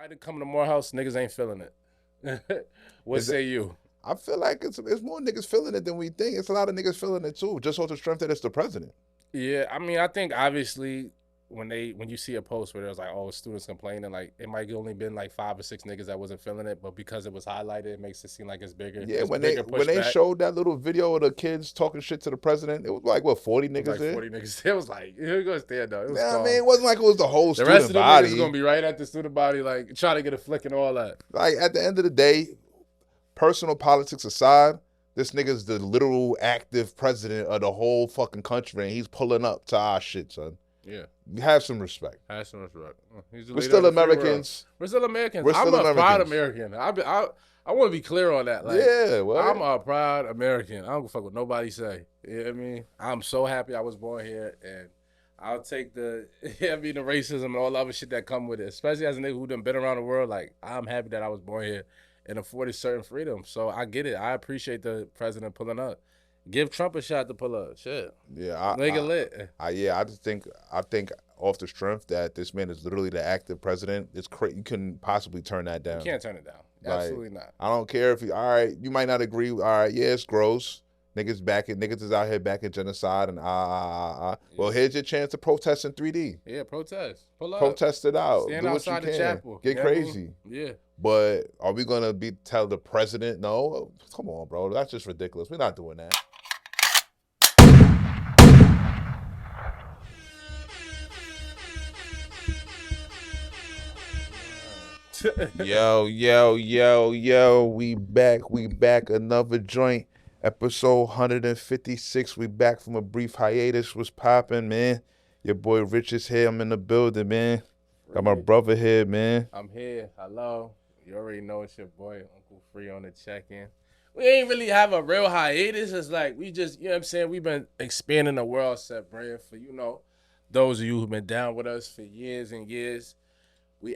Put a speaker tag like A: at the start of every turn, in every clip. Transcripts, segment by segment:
A: Biden coming to Morehouse, niggas ain't feeling it. What
B: Is it-
A: say you?
B: I feel like it's more niggas feeling it than we think. It's a lot of niggas feeling it too, just off the strength that it's the president.
A: Yeah, I mean, I think obviously when you see a post where it was like, oh, students complaining, like it might have only been like 5 or 6 niggas that wasn't feeling it, but because it was highlighted, it makes it seem like it's bigger.
B: Yeah,
A: It's
B: when
A: bigger
B: they
A: pushback.
B: showed that little video of the kids talking shit to the president, it was like what 40
A: It was
B: niggas
A: like
B: there.
A: 40 niggas. It was like, here we go stand though. It was
B: Yeah, I
A: calm.
B: mean, it wasn't like it was the whole
A: The
B: student
A: rest of the
B: body.
A: niggas is gonna be right at the student body, like trying to get a flick and all that.
B: Like at the end of the day, personal politics aside, this nigga's the literal active president of the whole fucking country, and he's pulling up to our shit, son.
A: Yeah,
B: Have some respect.
A: that's so much right. He's the
B: We're
A: leader
B: still
A: of the free world.
B: Americans.
A: We're still Americans.
B: We're
A: I'm
B: still
A: a proud
B: Americans.
A: American. I want to be clear on that. Like,
B: Yeah, well,
A: I'm a proud American. I don't give a fuck what nobody say. You know what I mean? I'm so happy I was born here, and I'll take the the racism and all the other shit that come with it. Especially as a nigga who done been around the world. Like, I'm happy that I was born here and afforded certain freedom. So I get it. I appreciate the president pulling up. Give Trump a shot to pull up. Shit.
B: yeah,
A: Make it lit.
B: I think off the strength that this man is literally the active president, it's you couldn't possibly turn that down.
A: You can't turn it down.
B: Like,
A: Absolutely not.
B: I don't care if you all right, you might not agree. All right, yeah, it's gross. Niggas is out here back in genocide and
A: Yeah.
B: Well, here's your chance to protest in 3D.
A: Yeah, protest. Pull up.
B: Protest it out.
A: Stand
B: Do what
A: outside
B: you
A: the
B: can.
A: chapel.
B: Get
A: You know what I mean?
B: crazy.
A: Yeah.
B: But are we gonna tell the president no? Come on, bro. That's just ridiculous. We're not doing that. Yo, we back, another joint, episode 156, we back from a brief hiatus, what's poppin', man? Your boy Rich is here, I'm in the building, man. Got my brother here, man.
A: I'm here. Hello. You already know it's your boy, Uncle Free on the check-in. We ain't really have a real hiatus. It's like we just, you know what I'm saying? We've been expanding the world set brand for, those of you who've been down with us for years and years. We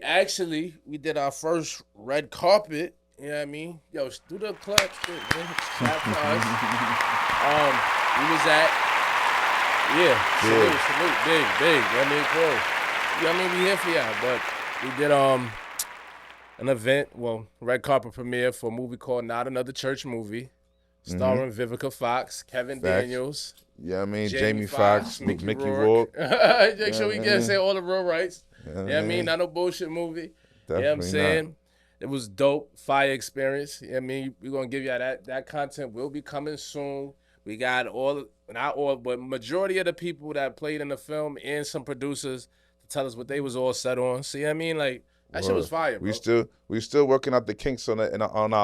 A: did our first red carpet. You know what I mean? Yo, do the clap shit, man. Clap for us. We was at, salute, big. You know what I mean? Cool. You know what I mean? We here for y'all, but we did an event, red carpet premiere for a movie called Not Another Church Movie, starring Vivica Fox, Kevin Daniels.
B: Yeah, I mean,
A: Jamie
B: Jamie Foxx,
A: Foxx,
B: Mickey
A: Rourke.
B: Rourke.
A: Make sure we get say all the real rights. You know what I mean? Not no bullshit movie.
B: Definitely
A: You know what I'm saying?
B: not.
A: It was dope, fire experience. You know what I mean? We're going to give y'all that content will be coming soon. We got not all, but majority of the people that played in the film and some producers to tell us what they was all set on. See what I mean? Like, that shit was fire, bro.
B: We still working out the kinks on our
A: On the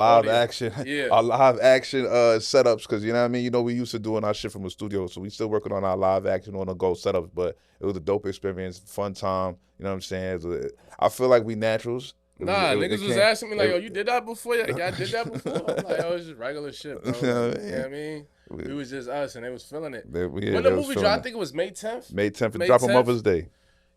B: live
A: audio.
B: action,
A: Yeah.
B: our live action setups, because you know what I mean. You know, we used to doing our shit from a studio, so we still working on our live action on the go setups. But it was a dope experience, fun time. You know what I'm saying? I feel like we naturals.
A: Niggas was asking me like, "Yo, you did that before? Y'all did that before?" I'm like, "Oh, it's just regular shit, bro." You know what I mean? It was just us, and they was feeling it. When the movie dropped, I think it was May 10th.
B: May 10th,
A: May
B: it dropped on
A: 10th?
B: Mother's Day.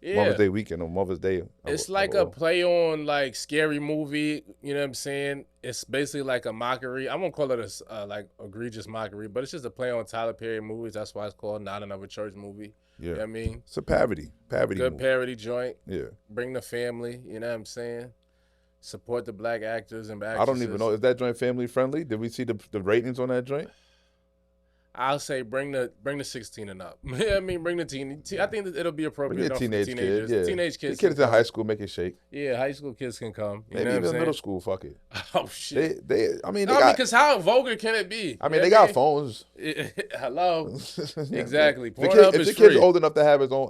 A: Yeah.
B: Mother's Day weekend on Mother's Day.
A: It's like a play on like scary movie. You know what I'm saying? It's basically like a mockery. I won't call it a like egregious mockery, but it's just a play on Tyler Perry movies. That's why it's called Not Another Church Movie.
B: Yeah.
A: You know what I mean?
B: It's a parody.
A: Good
B: movie.
A: parody joint.
B: Yeah.
A: Bring the family. You know what I'm saying? Support the black actors and actresses.
B: I don't even know. Is that joint family friendly? Did we see the ratings on that joint?
A: I'll say bring the 16 and up. Yeah, I mean, bring the teen. I think that it'll be appropriate enough for teenagers.
B: Yeah.
A: Teenage kids.
B: The kids in high school make it shake.
A: Yeah, high school kids can come. You
B: Maybe
A: know what I'm
B: even
A: saying?
B: middle school. Fuck it.
A: Oh shit.
B: Because
A: how vulgar can it be?
B: I mean, they got phones.
A: Hello. Exactly.
B: If
A: Pornhub
B: the
A: is
B: kid's
A: free.
B: old enough to have their own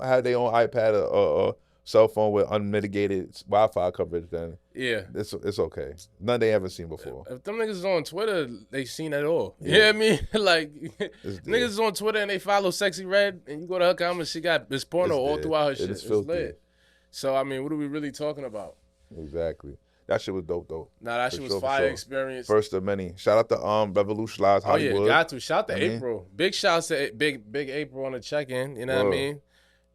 B: iPad or cell phone with unmitigated Wi-Fi coverage, then
A: Yeah.
B: it's okay. None they ever seen before.
A: If them niggas is on Twitter, they seen it all. Yeah. You know what I mean? Like, niggas is on Twitter and they follow Sexy Red, and you go to her comments, she got this porno all throughout her shit. It's lit. So, I mean, what are we really talking about?
B: Exactly. That shit was dope, though.
A: Nah, that shit was fire experience.
B: First of many. Shout out to Revolutionize Hollywood.
A: Oh, yeah, got to. Shout out to April. Big shout to big April on the check-in. You know what I mean?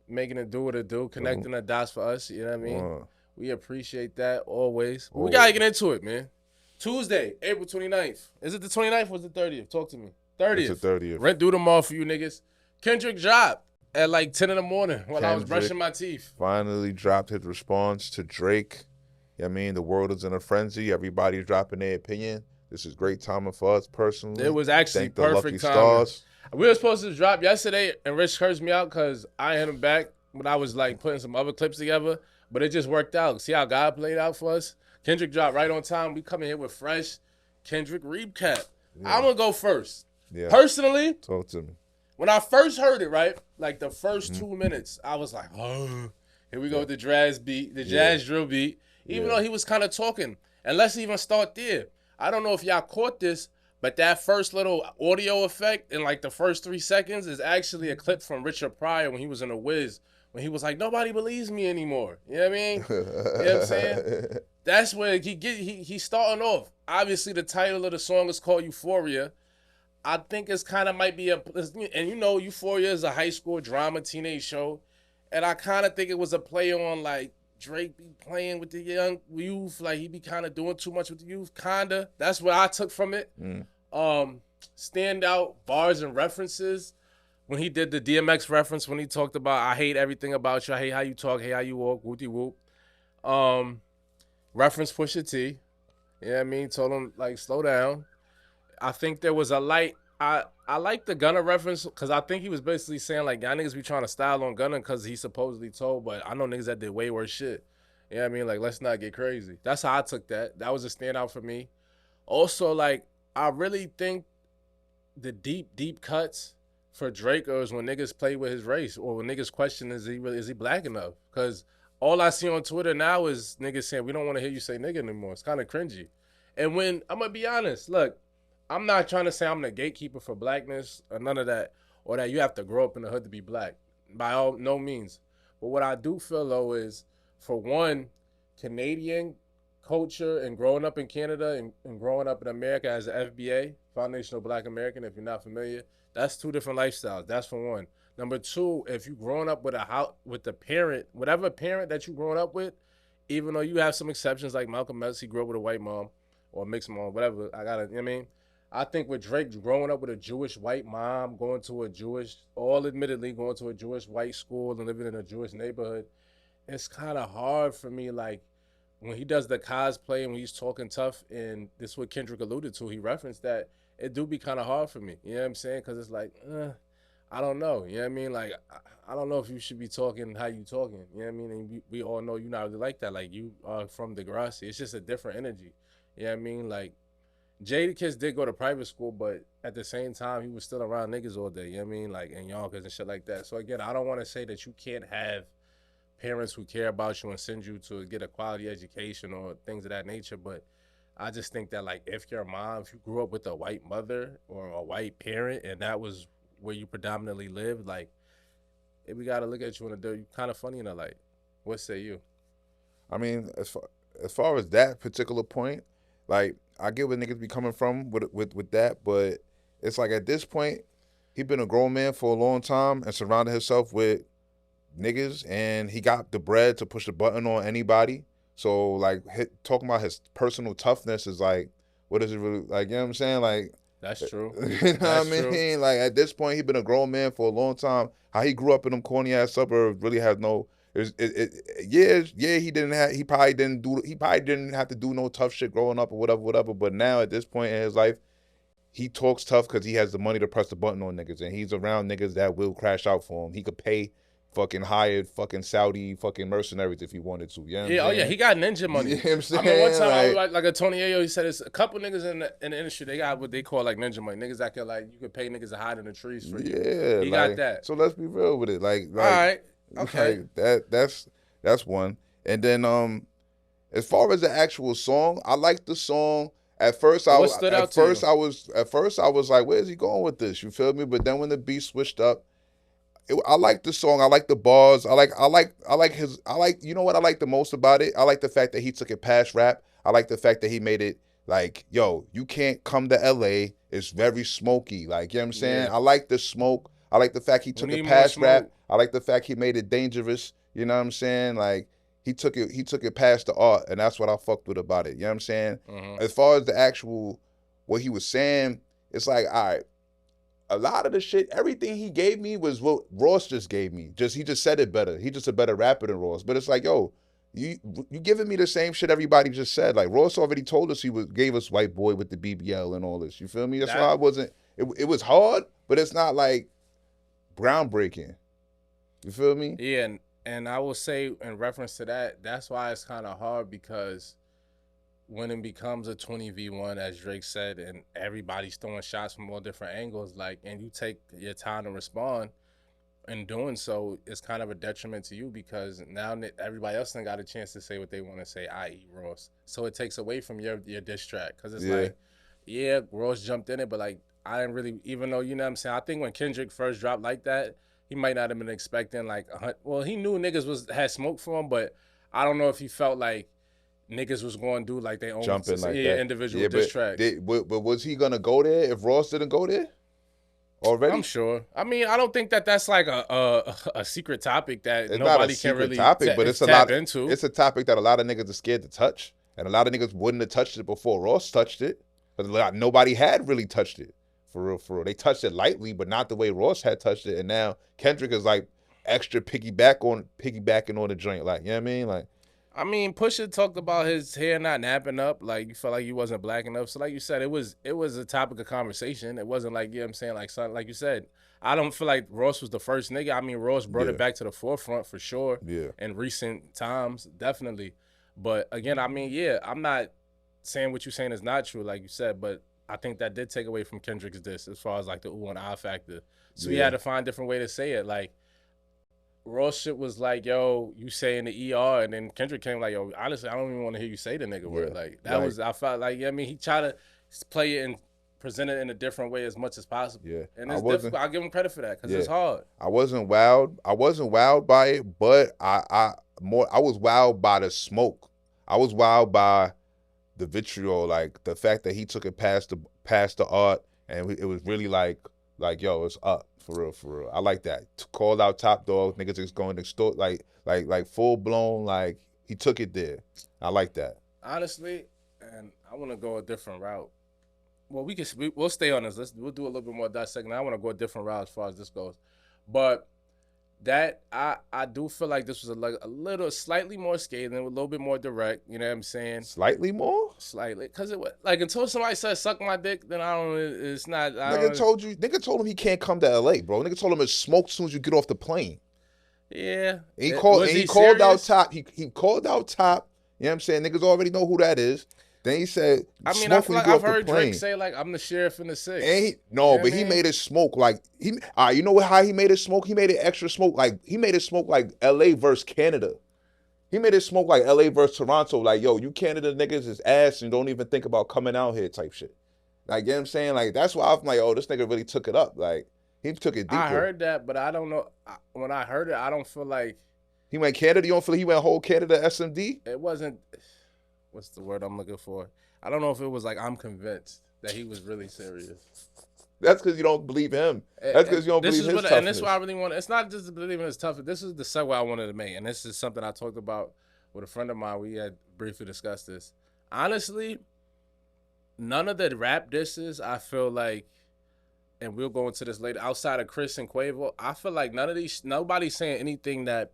A: Making it do what it do, connecting the dots for us. You know what I mean? We appreciate that always. We got to get into it, man. Tuesday, April 29th. Is it the 29th or is it the 30th? Talk to me. 30th.
B: It's the 30th.
A: Rent through them all for you niggas. Kendrick dropped at like 10 in the morning while I was brushing my teeth.
B: Finally dropped his response to Drake. I mean, the world is in a frenzy. Everybody's dropping their opinion. This is great timing for us
A: It
B: personally.
A: was actually
B: Thank the lucky
A: perfect timing.
B: stars.
A: We were supposed to drop yesterday, and Rich cursed me out because I hit him back when I was like putting some other clips together, but it just worked out. See how God played out for us? Kendrick dropped right on time. We come in here with fresh Kendrick recap.
B: Yeah,
A: I'm gonna go first.
B: yeah.
A: Personally,
B: Talk to me.
A: when I first heard it, right, like the first 2 minutes, I was like, oh, here we go with the jazz beat, the jazz drill beat. Even
B: Yeah.
A: though he was kind of talking, and let's even start there. I don't know if y'all caught this, but that first little audio effect in like the first 3 seconds is actually a clip from Richard Pryor when he was in a Wiz, when he was like, nobody believes me anymore. You know what I mean? You know what I'm saying? That's where he's starting off. Obviously, the title of the song is called Euphoria. I think it's kind of might be and you know, Euphoria is a high school drama teenage show, and I kind of think it was a play on like Drake be playing with the young youth, like he be kind of doing too much with the youth, kinda. That's what I took from it. Standout bars and references when he did the DMX reference when he talked about I hate everything about you, I hate how you talk, hate how you walk, whoopty whoop. Reference Pusha T. You know what I mean? Told him like slow down. I think there was a light. I like the Gunna reference because I think he was basically saying like y'all niggas be trying to style on Gunna because he supposedly told, but I know niggas that did way worse shit. You know what I mean? Like let's not get crazy. That's how I took that. That was a standout for me. Also, like I really think the deep cuts for Drake is when niggas play with his race or when niggas question is he black enough? Because all I see on Twitter now is niggas saying we don't want to hear you say nigga anymore. It's kind of cringy. And when I'm gonna be honest, look, I'm not trying to say I'm the gatekeeper for blackness or none of that, or that you have to grow up in the hood to be black. By all no means. But what I do feel though is, for one, Canadian culture and growing up in Canada and growing up in America as an FBA, Foundational Black American, if you're not familiar, that's two different lifestyles. That's for one. Number two, if you growing up with a house with the parent, whatever parent that you growing up with, even though you have some exceptions like Malcolm X, he grew up with a white mom or a mixed mom, whatever. You know what I mean? I think with Drake growing up with a Jewish white mom, going to a Jewish, all admittedly going to a Jewish white school and living in a Jewish neighborhood, it's kind of hard for me. Like when he does the cosplay and when he's talking tough, and this is what Kendrick alluded to, he referenced that it do be kind of hard for me. You know what I'm saying? Because it's like, I don't know. You know what I mean? Like, I don't know if you should be talking how you talking. You know what I mean? And we all know you're not really like that. Like you are from Degrassi. It's just a different energy. You know what I mean? Like Jadakiss did go to private school, but at the same time, he was still around niggas all day. You know what I mean? Like, and Yonkers and shit like that. So, again, I don't want to say that you can't have parents who care about you and send you to get a quality education or things of that nature. But I just think that, like, if your mom, if you grew up with a white mother or a white parent and that was where you predominantly lived, like, if we got to look at you in the you kind of funny in the light. What say you?
B: I mean, as far as that particular point, like I get where niggas be coming from with that, but it's like at this point, he been a grown man for a long time and surrounded himself with niggas, and he got the bread to push the button on anybody. So like talking about his personal toughness is like, what is it really like? You know what I'm saying? Like,
A: That's true.
B: you know
A: That's
B: what I
A: true.
B: mean? Like at this point, he been a grown man for a long time. How he grew up in them corny ass suburbs really has no. Yeah, he probably didn't have to do no tough shit growing up or whatever. But now at this point in his life, he talks tough because he has the money to press the button on niggas, and he's around niggas that will crash out for him. He could pay fucking hired fucking Saudi fucking mercenaries if he wanted to. You know what I'm
A: Yeah, oh yeah,
B: saying?
A: he got ninja money.
B: You know what I'm saying?
A: I mean, one time I was
B: Like,
A: like a Tony Ayo, he said it's a couple niggas in the industry, they got what they call like ninja money. Niggas that can like you could pay niggas to hide in the trees for you.
B: yeah,
A: He got
B: like
A: that.
B: so. Let's be real with it.
A: All right. Okay.
B: like that's one. And then as far as the actual song, I like the song. At first,
A: What stood out to you?
B: I was like, where's he going with this? You feel me? But then when the beat switched up, I like the song. I like the bars. I like. You know what I like the most about it? I like the fact that he took it past rap. I like the fact that he made it like, yo, you can't come to LA. It's very smoky. Like, you know what I'm saying?
A: Yeah.
B: I like the smoke. I like the fact he
A: We
B: took
A: need
B: it
A: more
B: past rap.
A: smoke.
B: I like the fact he made it dangerous. You know what I'm saying? Like he took it past the art, and that's what I fucked with about it. You know what I'm saying? As far as the actual what he was saying, it's like, all right, a lot of the shit, everything he gave me was what Ross just gave me. He just said it better. He just a better rapper than Ross. But it's like, yo, You you giving me the same shit everybody just said. Like Ross already told us gave us White Boy with the BBL and all this. You feel me? That's why
A: That
B: I wasn't. It was hard, but it's not like groundbreaking. You feel me?
A: yeah, and I will say in reference to that, that's why it's kind of hard because when it becomes a 20v1, as Drake said, and everybody's throwing shots from all different angles, like, and you take your time to respond, in doing so, it's kind of a detriment to you because now everybody else done got a chance to say what they want to say, i.e. Ross. So it takes away from your diss track because it's
B: Yeah.
A: like, yeah, Ross jumped in it, but like I didn't really, even though you know what I'm saying. I think when Kendrick first dropped like that, he might not have been expecting like, well, he knew niggas had smoke for him, but I don't know if he felt like niggas was going to do like their own
B: Jumping like
A: yeah,
B: that.
A: individual
B: Yeah,
A: diss
B: but
A: tracks.
B: but was he gonna go there if Ross didn't go there
A: I'm
B: already?
A: sure. I mean, I don't think that that's like a secret topic that
B: It's not a
A: nobody can
B: secret
A: really
B: topic, but it's a
A: tap
B: lot.
A: into.
B: It's a topic that a lot of niggas are scared to touch, and a lot of niggas wouldn't have touched it before Ross touched it. But nobody had really touched it for real. For real, they touched it lightly, but not the way Ross had touched it. And now Kendrick is like extra piggybacking on the joint. Like, you know what I mean? Like,
A: I mean, Pusha talked about his hair not napping up, like you felt like he wasn't black enough. So like you said, it was a topic of conversation. It wasn't like, you know what I'm saying, like something like you said. I don't feel like Ross was the first nigga. I mean, Ross brought
B: yeah,
A: it back to the forefront for sure
B: yeah,
A: in recent times, definitely. But again, I mean, yeah, I'm not saying what you're saying is not true, like you said, but I think that did take away from Kendrick's diss as far as like the ooh and ah factor. So he
B: yeah.
A: had to find different way to say it. Like Ross shit was like, yo, you saying the ER, and then Kendrick came like, yo, honestly, I don't even want to hear you say the nigga
B: Yeah.
A: word. Like that
B: Like,
A: was, I felt like, yeah, I mean, he tried to play it and present it in a different way as much as possible,
B: yeah.
A: and
B: I
A: it's
B: wasn't.
A: difficult. I give him credit for that because
B: Yeah.
A: it's hard.
B: I wasn't wowed. I wasn't wowed by it, but I was wowed by the smoke. I was wowed by the vitriol, like the fact that he took it past the art, and it was really like yo, it's up for real, for real. I like that. Called out Top Dog, niggas just going to store like full blown, like he took it there. I like that.
A: Honestly, and I want to go a different route. Well, we'll stay on this. We'll do a little bit more dissecting. I want to go a different route as far as this goes, but that I do feel like this was a little slightly more scathing, a little bit more direct. You know what I'm saying?
B: Slightly more.
A: Slightly, because it was like until somebody says suck my dick, then I don't. It's not. I
B: Nigga
A: don't.
B: told you. Nigga told him he can't come to LA, bro. Nigga told him it's smoke as soon as you get off the plane.
A: Yeah.
B: And
A: Was
B: he
A: he
B: called out
A: serious?
B: Top. He called out Top. You know what I'm saying? Niggas already know who that is. Then he said,
A: I mean, I
B: smoke
A: feel
B: when you
A: like
B: get
A: I've
B: off the
A: heard Drake
B: plane.
A: say like I'm the sheriff in the six.
B: And he
A: You know
B: no,
A: what
B: but
A: I
B: he
A: mean?
B: made it smoke like you know how he made it smoke? He made it extra smoke. Like he made it smoke like LA versus Canada. He made it smoke like LA versus Toronto. Like, yo, you Canada niggas is ass and don't even think about coming out here type shit. Like, you know what I'm saying? Like, that's why I'm like, oh, this nigga really took it up. Like, he took it
A: I
B: deeper.
A: heard that, but I don't know. When I heard it, I don't feel like
B: He went Canada. You don't feel he went whole Canada SMD?
A: it wasn't. What's the word I'm looking for? I don't know if it was like I'm convinced that he was really serious.
B: That's because you don't believe him. That's because you don't
A: This
B: believe
A: is
B: his
A: what, and this
B: toughness.
A: is why I really want. It's not just believing it's tough. This is the segue I wanted to make, and this is something I talked about with a friend of mine. We had briefly discussed this. Honestly, none of the rap disses I feel like, and we'll go into this later. Outside of Chris and Quavo, I feel like nobody's saying anything that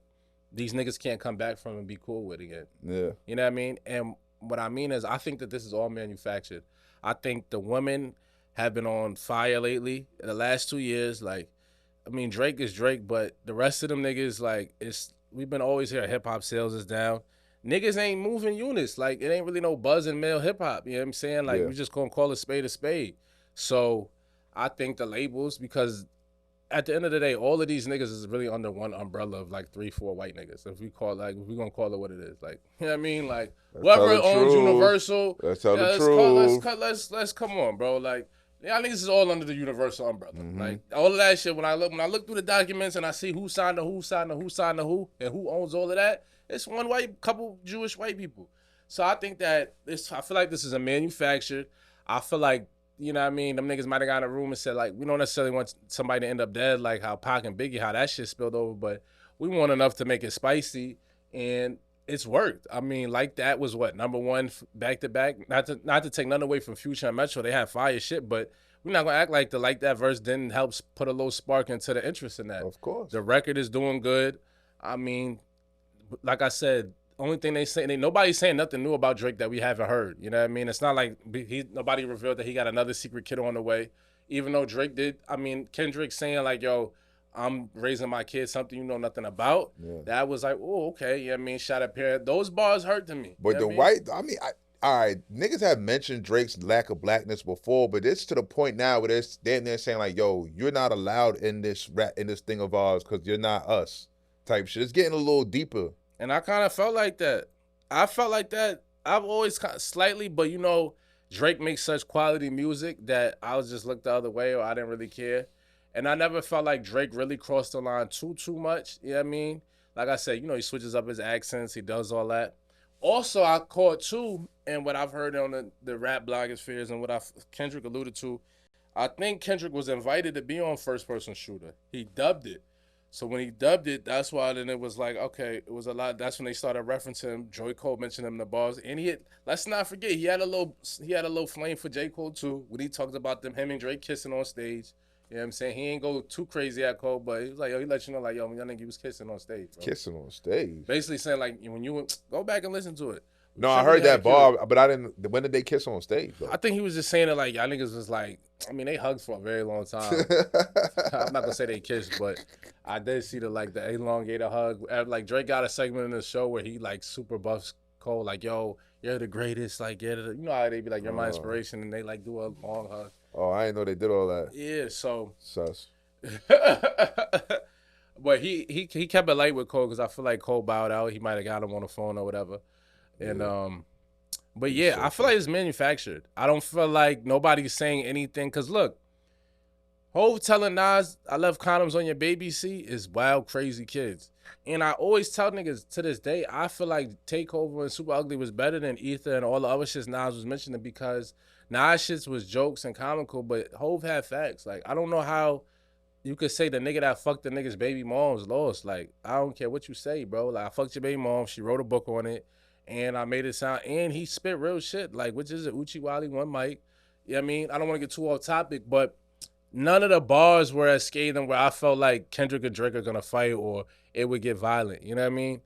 A: these niggas can't come back from and be cool with again.
B: Yeah.
A: You know what I mean? And what I mean is, I think that this is all manufactured. I think the women have been on fire lately in the last 2 years. Like, I mean, Drake is Drake, but the rest of them niggas, like, we've been always here. Hip hop sales is down. Niggas ain't moving units. Like, it ain't really no buzz in male hip hop. You know what I'm saying? Like,
B: Yeah.
A: we just gonna call a spade a spade. So I think the labels, because at the end of the day, all of these niggas is really under one umbrella of like 3, 4 white niggas. If we gonna call it what it is, like, you know what I mean? Like,
B: Tell
A: whoever
B: the
A: owns
B: truth.
A: Universal,
B: Let's tell the
A: let's come on, bro. Like, y'all niggas is all under the Universal umbrella.
B: Mm-hmm.
A: Like all of that shit. When I look through the documents and I see who signed to who signed to who signed to who and who owns all of that, it's one couple Jewish white people. So I think that I feel like this is a manufactured. I feel like, you know what I mean, them niggas might have got in a room and said, like, we don't necessarily want somebody to end up dead, like how Pac and Biggie, how that shit spilled over, but we want enough to make it spicy, and it's worked. I mean, like that was what, number one back to back. Not to take none away from Future and Metro, they had fire shit, but we're not gonna act like the like that verse didn't help put a little spark into the interest in that.
B: Of course.
A: The record is doing good. I mean, like I said, only thing they say, nobody's saying nothing new about Drake that we haven't heard. You know what I mean? It's not like nobody revealed that he got another secret kid on the way. Even though Drake did, I mean, Kendrick saying like, yo, I'm raising my kids, something you know nothing about.
B: Yeah.
A: That was like, oh, okay. You know what I mean? Shot at parent. Those bars hurt to me.
B: But
A: you know
B: the
A: what
B: white, I mean, all right, niggas have mentioned Drake's lack of blackness before, but it's to the point now where they're saying like, yo, you're not allowed in this thing of ours because you're not us type shit. It's getting a little deeper.
A: And I kind of felt like that. I felt like that. I've always kind of slightly, but you know, Drake makes such quality music that I was just looked the other way or I didn't really care. And I never felt like Drake really crossed the line too much. You know what I mean? Like I said, you know, he switches up his accents. He does all that. Also, I caught too, and what I've heard on the rap blogospheres and what Kendrick alluded to, I think Kendrick was invited to be on First Person Shooter. He dubbed it. So when he dubbed it, that's why then it was like, okay, it was a lot. That's when they started referencing him. J. Cole mentioned him in the bars. And let's not forget, he had a little flame for J. Cole too, when he talked about him and Drake kissing on stage. You know what I'm saying? He ain't go too crazy at Cole, but he was like, yo, he let you know, like, yo, y'all nigga, he was kissing on stage, bro.
B: Kissing on stage.
A: Basically saying, like, when you go back and listen to it.
B: No, I heard that bar, but I didn't. When did they kiss on stage, though?
A: I think he was just saying it like, y'all niggas was like, I mean, they hugged for a very long time. I'm not gonna say they kissed, but I did see the elongated hug. Like Drake got a segment in the show where he like super buffs Cole, like, yo, you're the greatest, like, you know how they be like, you're my inspiration, and they like do a long hug.
B: Oh, I didn't know they did all that.
A: Yeah, so
B: sus.
A: But he kept it light with Cole because I feel like Cole bowed out. He might have got him on the phone or whatever. And but yeah, I feel like it's manufactured. I don't feel like nobody's saying anything. Because look, Hov telling Nas, I left condoms on your baby seat is wild, crazy kids. And I always tell niggas to this day, I feel like Takeover and Super Ugly was better than Ether and all the other shits Nas was mentioning because Nas shits was jokes and comical, but Hov had facts. Like, I don't know how you could say the nigga that fucked the nigga's baby mom's lost. Like, I don't care what you say, bro. Like, I fucked your baby mom. She wrote a book on it. And I made it sound, and he spit real shit, like, which is Uchi Wally, one mic. You know what I mean? I don't want to get too off topic, but none of the bars were as scathing where I felt like Kendrick and Drake are going to fight or it would get violent. You know what I mean?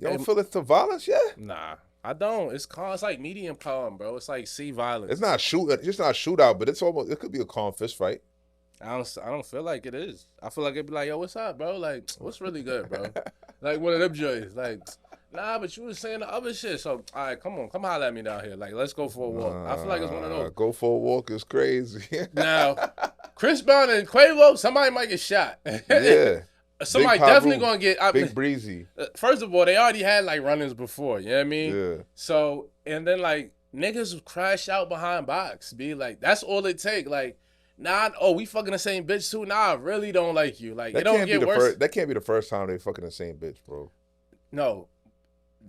B: You don't feel it's to violence yet?
A: Nah, I don't. It's calm. It's like medium calm, bro. It's like C violence.
B: It's not shootout, but it could be a calm fist fight.
A: I don't feel like it is. I feel like it'd be like, yo, what's up, bro? Like, what's really good, bro? Like one of them joints. Like, nah, but you was saying the other shit. So, all right, come holler at me down here. Like, let's go for a walk. I feel like it's one of those.
B: Go for a walk is crazy.
A: Now, Chris Brown and Quavo, somebody might get shot.
B: Yeah.
A: Somebody definitely gonna get
B: Big Breezy.
A: First of all, they already had like run-ins before. You know what I mean?
B: Yeah.
A: So, and then like niggas crash out behind box. Be like, that's all it take. Like, nah, we fucking the same bitch too. Nah, I really don't like you. Like, it don't get worse.
B: That can't be the first time they fucking the same bitch, bro.
A: No,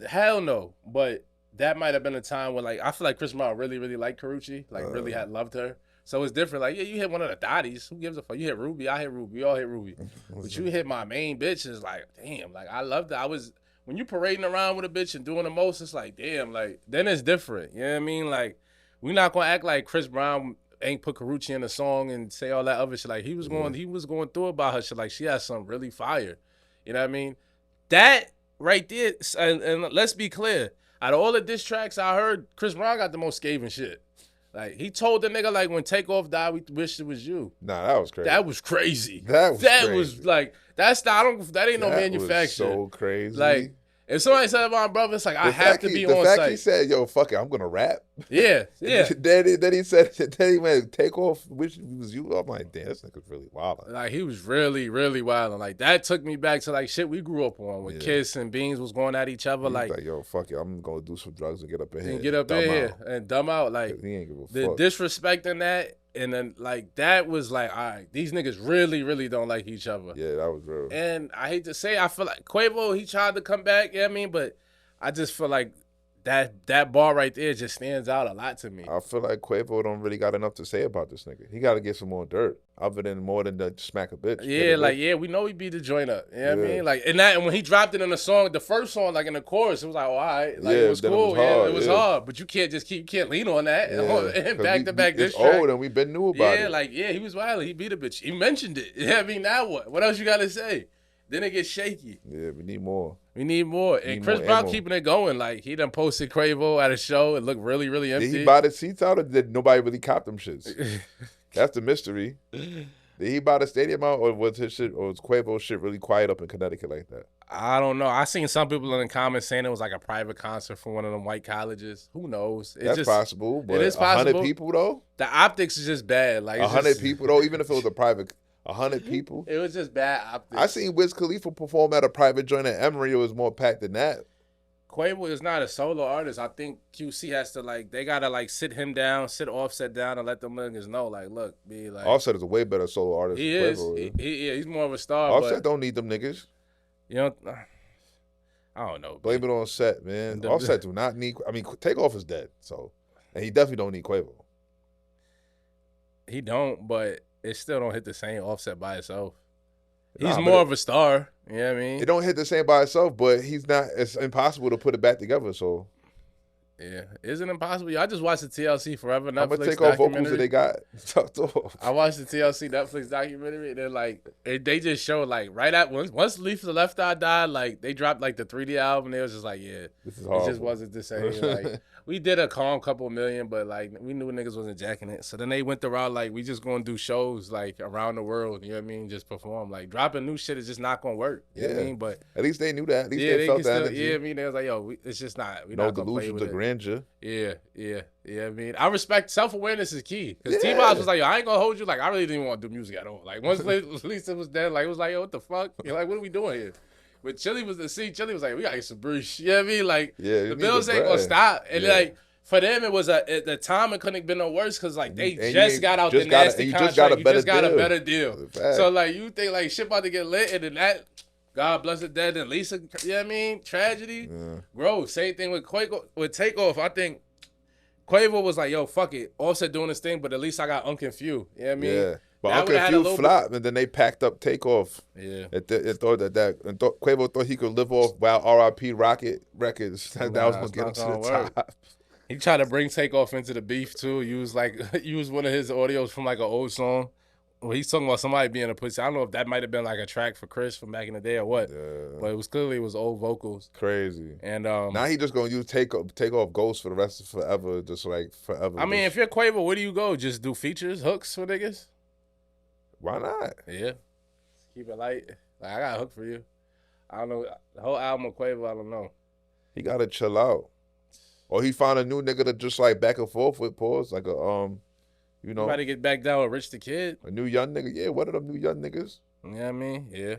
A: hell no. But that might have been a time when like I feel like Chris Brown really, really liked Karrueche. Like, really had loved her. So it's different. Like, yeah, you hit one of the Dotties. Who gives a fuck? You hit Ruby. I hit Ruby. We all hit Ruby. But you hit my main bitch. It's like, damn. Like, I love that. When you parading around with a bitch and doing the most, it's like, damn. Like, then it's different. You know what I mean? Like, we not gonna act like Chris Brown ain't put Karrueche in a song and say all that other shit. Like, he was going through about her shit. Like, she has some really fire. You know what I mean? That right there. And let's be clear. Out of all the diss tracks I heard, Chris Brown got the most scathing shit. Like, he told the nigga, like, when Takeoff died, we wish it was you.
B: Nah, that was crazy.
A: That was crazy.
B: That
A: was like, that ain't no manufacture.
B: That was so crazy.
A: Like, if somebody said about my brother, it's like, I have to be on site.
B: The fact he said, yo, fuck it, I'm going to rap.
A: Yeah, yeah.
B: then he went, Takeoff, wish it was you. I'm like, damn, this nigga's really wild.
A: Like, he was really, really wild. And, like, that took me back to, like, shit we grew up on when Kiss and Beans was going at each other. Like,
B: yo, fuck it, I'm going to do some drugs and get up in here.
A: And get up in here and dumb out. Like,
B: he ain't give a
A: the
B: fuck.
A: disrespecting that. And then, like, that was like, all right, these niggas really, really don't like each other.
B: Yeah, that was real.
A: And I hate to say, I feel like Quavo, he tried to come back, you know what I mean? But I just feel like that bar right there just stands out a lot to me.
B: I feel like Quavo don't really got enough to say about this nigga. He got to get some more dirt, other than more than the smack a bitch.
A: Yeah, like, yeah, we know he beat the joint up. You know what I mean? Like, and when he dropped it in the song, the first song, like in the chorus, it was like, oh, all right. Like, it was cool. It was hard. But you can't just you can't lean on that. And back-to-back this track.
B: It's old and we been new about it.
A: Yeah, like, yeah, he was wild. He beat a bitch. He mentioned it. You know what I mean? Now what? What else you got to say? Then it gets shaky.
B: Yeah, we need more.
A: We need more. And
B: Need
A: Chris
B: more
A: Brown
B: ammo.
A: keeping it going. Like, he done posted Quavo at a show. It looked really, really
B: Did he
A: empty.
B: buy the seats out or did nobody really cop them shits? That's the mystery. Did he buy the stadium out or was his shit or was Quavo's shit really quiet up in Connecticut like that?
A: I don't know. I seen some people in the comments saying it was like a private concert from one of them white colleges. Who knows?
B: That's possible, but
A: is
B: 100
A: possible.
B: people though?
A: The optics is just bad. Like, it's
B: 100
A: just,
B: people though, even if it was a private 100 people.
A: It was just bad optics.
B: I seen Wiz Khalifa perform at a private joint at Emory. It was more packed than that.
A: Quavo is not a solo artist. I think QC has to they gotta sit him down, sit Offset down, and let them niggas know, look, be like.
B: Offset is a way better solo artist.
A: He
B: than
A: is.
B: Quavo
A: He's more of a star.
B: Offset
A: but,
B: don't need them niggas.
A: You know, I don't know.
B: Blame it on Set, man. Offset do not need. I mean, Takeoff is dead, so and he definitely don't need Quavo.
A: He don't, but it still don't hit the same Offset by itself. He's more of a star. You know what I mean?
B: It don't hit the same by itself, but he's not. It's impossible to put it back together. So
A: yeah, isn't impossible. I just watched the TLC Forever Netflix
B: I'm gonna take off vocals that they got tucked off.
A: I watched the TLC Netflix documentary, and then they just showed right at once Leaf of the Left Eye died, they dropped the 3D album. And it was just yeah,
B: this is
A: it just wasn't the same. We did a calm couple million, but we knew niggas wasn't jacking it. So then they went the route we just gonna do shows around the world. You know what I mean? Just perform. Dropping new shit is just not gonna work. You know what I mean? But
B: at least they knew that. At least they felt that energy.
A: Yeah, I mean, they was yo, it's just not. We
B: no
A: not gonna play
B: delusions
A: with
B: of grandeur.
A: Yeah. I mean, I respect self-awareness is key. Because T-Boz was yo, I ain't gonna hold you. I really didn't want to do music at all. Once Lisa was dead, it was yo, what the fuck? You're what are we doing here? But Chili was Chili was we gotta get some breeze. You know what I mean? The bills ain't gonna stop. And for them, it was at the time it couldn't have been no worse because they just got out the nasty contract. You just got a better deal. So you think shit about to get lit, and then that God bless the dead and Lisa. You know what I mean? Tragedy, growth. Same thing with Quavo, with Takeoff. I think Quavo was yo, fuck it. Offset doing this thing, but at least I got Unconfused. You know what I mean?
B: Yeah. But Unconfused flopped, and then they packed up Takeoff.
A: Yeah.
B: It thought Quavo thought he could live off while R.I.P. Rocket Records. That was gonna get him to the top.
A: He tried to bring Takeoff into the beef too. Use one of his audios from an old song. Well, he's talking about somebody being a pussy. I don't know if that might have been a track for Chris from back in the day or what.
B: Yeah.
A: But it was clearly old vocals.
B: Crazy.
A: And
B: now he just gonna use Takeoff Ghost for the rest of forever, just forever.
A: I mean, if you're Quavo, where do you go? Just do features, hooks for niggas?
B: Why not?
A: Yeah. Keep it light. I got a hook for you. I don't know. The whole album of Quavo, I don't know.
B: He gotta chill out. Or he found a new nigga to just back and forth with, pause, you
A: got to get back down with Rich the Kid.
B: A new young nigga. Yeah, what are them new young niggas?
A: You know what I mean? Yeah.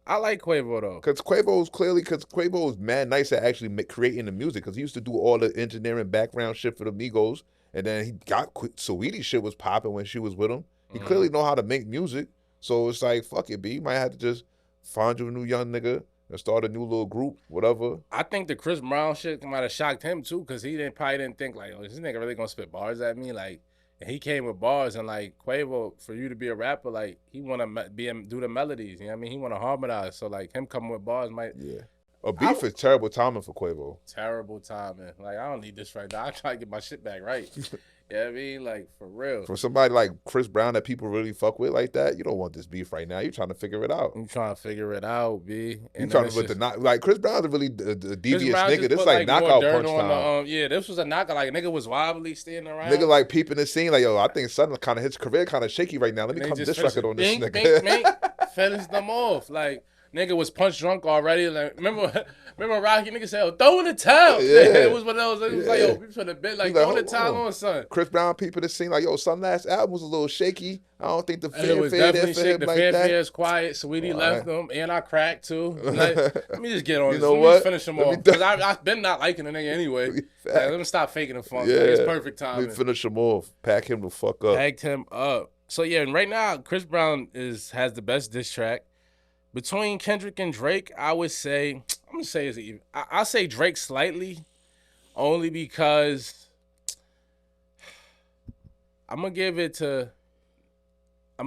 A: I like Quavo, though.
B: Because Quavo was mad nice at actually creating the music. Because he used to do all the engineering background shit for the Migos. And then he got Saweetie shit was popping when she was with him. He clearly know how to make music. So it's fuck it, B. You might have to just find you a new young nigga and start a new little group, whatever.
A: I think the Chris Brown shit might have shocked him, too. Because he probably didn't think, oh, this nigga really going to spit bars at me? And he came with bars, and Quavo, for you to be a rapper, he want to do the melodies. You know what I mean? He want to harmonize. So him coming with bars might.
B: Yeah. A beef is terrible timing for Quavo.
A: Terrible timing. I don't need this right now. I'm trying to get my shit back right. You know what I mean? For real.
B: For somebody like Chris Brown that people really fuck with like that, you don't want this beef right now. You're trying to figure it out.
A: I'm trying to figure it out, B.
B: You trying to put Chris Brown's a really devious nigga. This knockout punch time.
A: This was a knockout. Nigga was wobbly standing around.
B: Nigga peeping the scene yo, I think something kind of his career kind of shaky right now. Let me come this record on this nigga.
A: Finish them off. Nigga was punch drunk already. Remember Rocky? Nigga said, throw in the towel.
B: Yeah.
A: It was one of those. It was yo, we put a bit throw in the towel on, son.
B: Chris Brown people that sing yo, some last album was a little shaky. I don't think the
A: fanfare there for him. The fanfare is quiet. Saweetie left them, and I cracked too. Let me just get on this. Let me finish him off. Because I've been not liking the nigga anyway. Let me stop faking the funk. It's perfect timing.
B: Let me finish him off. Pack him the fuck up.
A: Packed him up. So yeah, and right now Chris Brown has the best diss track. Between Kendrick and Drake, I would say, I'm going to say it's even. I'll say Drake slightly, only because I'm going to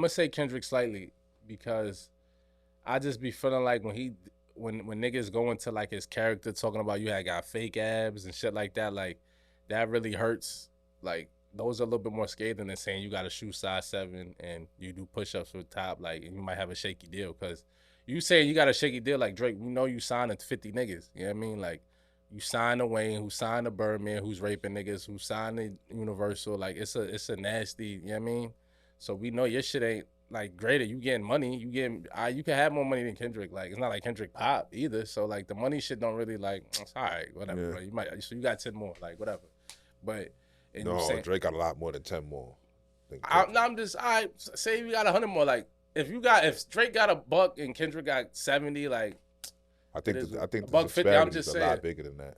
A: say Kendrick slightly because I just be feeling when niggas go into his character talking about you had got fake abs and shit like that, that really hurts. Those are a little bit more scathing than saying you got a shoe size 7 and you do push-ups with top, and you might have a shaky deal because You saying you got a shaky deal like Drake? We know you signed 50 niggas. You know what I mean? Like you signed the Wayne, who signed the Birdman, who's raping niggas, who signed the Universal. Like it's a nasty. You know what I mean? So we know your shit ain't like greater. You getting money. You can have more money than Kendrick. Like it's not like Kendrick pop either. So like the money shit don't really like. It's all right, whatever.
B: Yeah.
A: Bro. You might. So you got 10 more. Like whatever. But and you
B: No,
A: saying
B: Drake got a lot more than 10 more.
A: I'm just I say we got 100 more. Like if Drake got a buck and Kendrick got 70, like
B: I think the
A: $150,
B: disparity
A: I'm
B: is
A: just
B: a
A: saying.
B: lot bigger than that.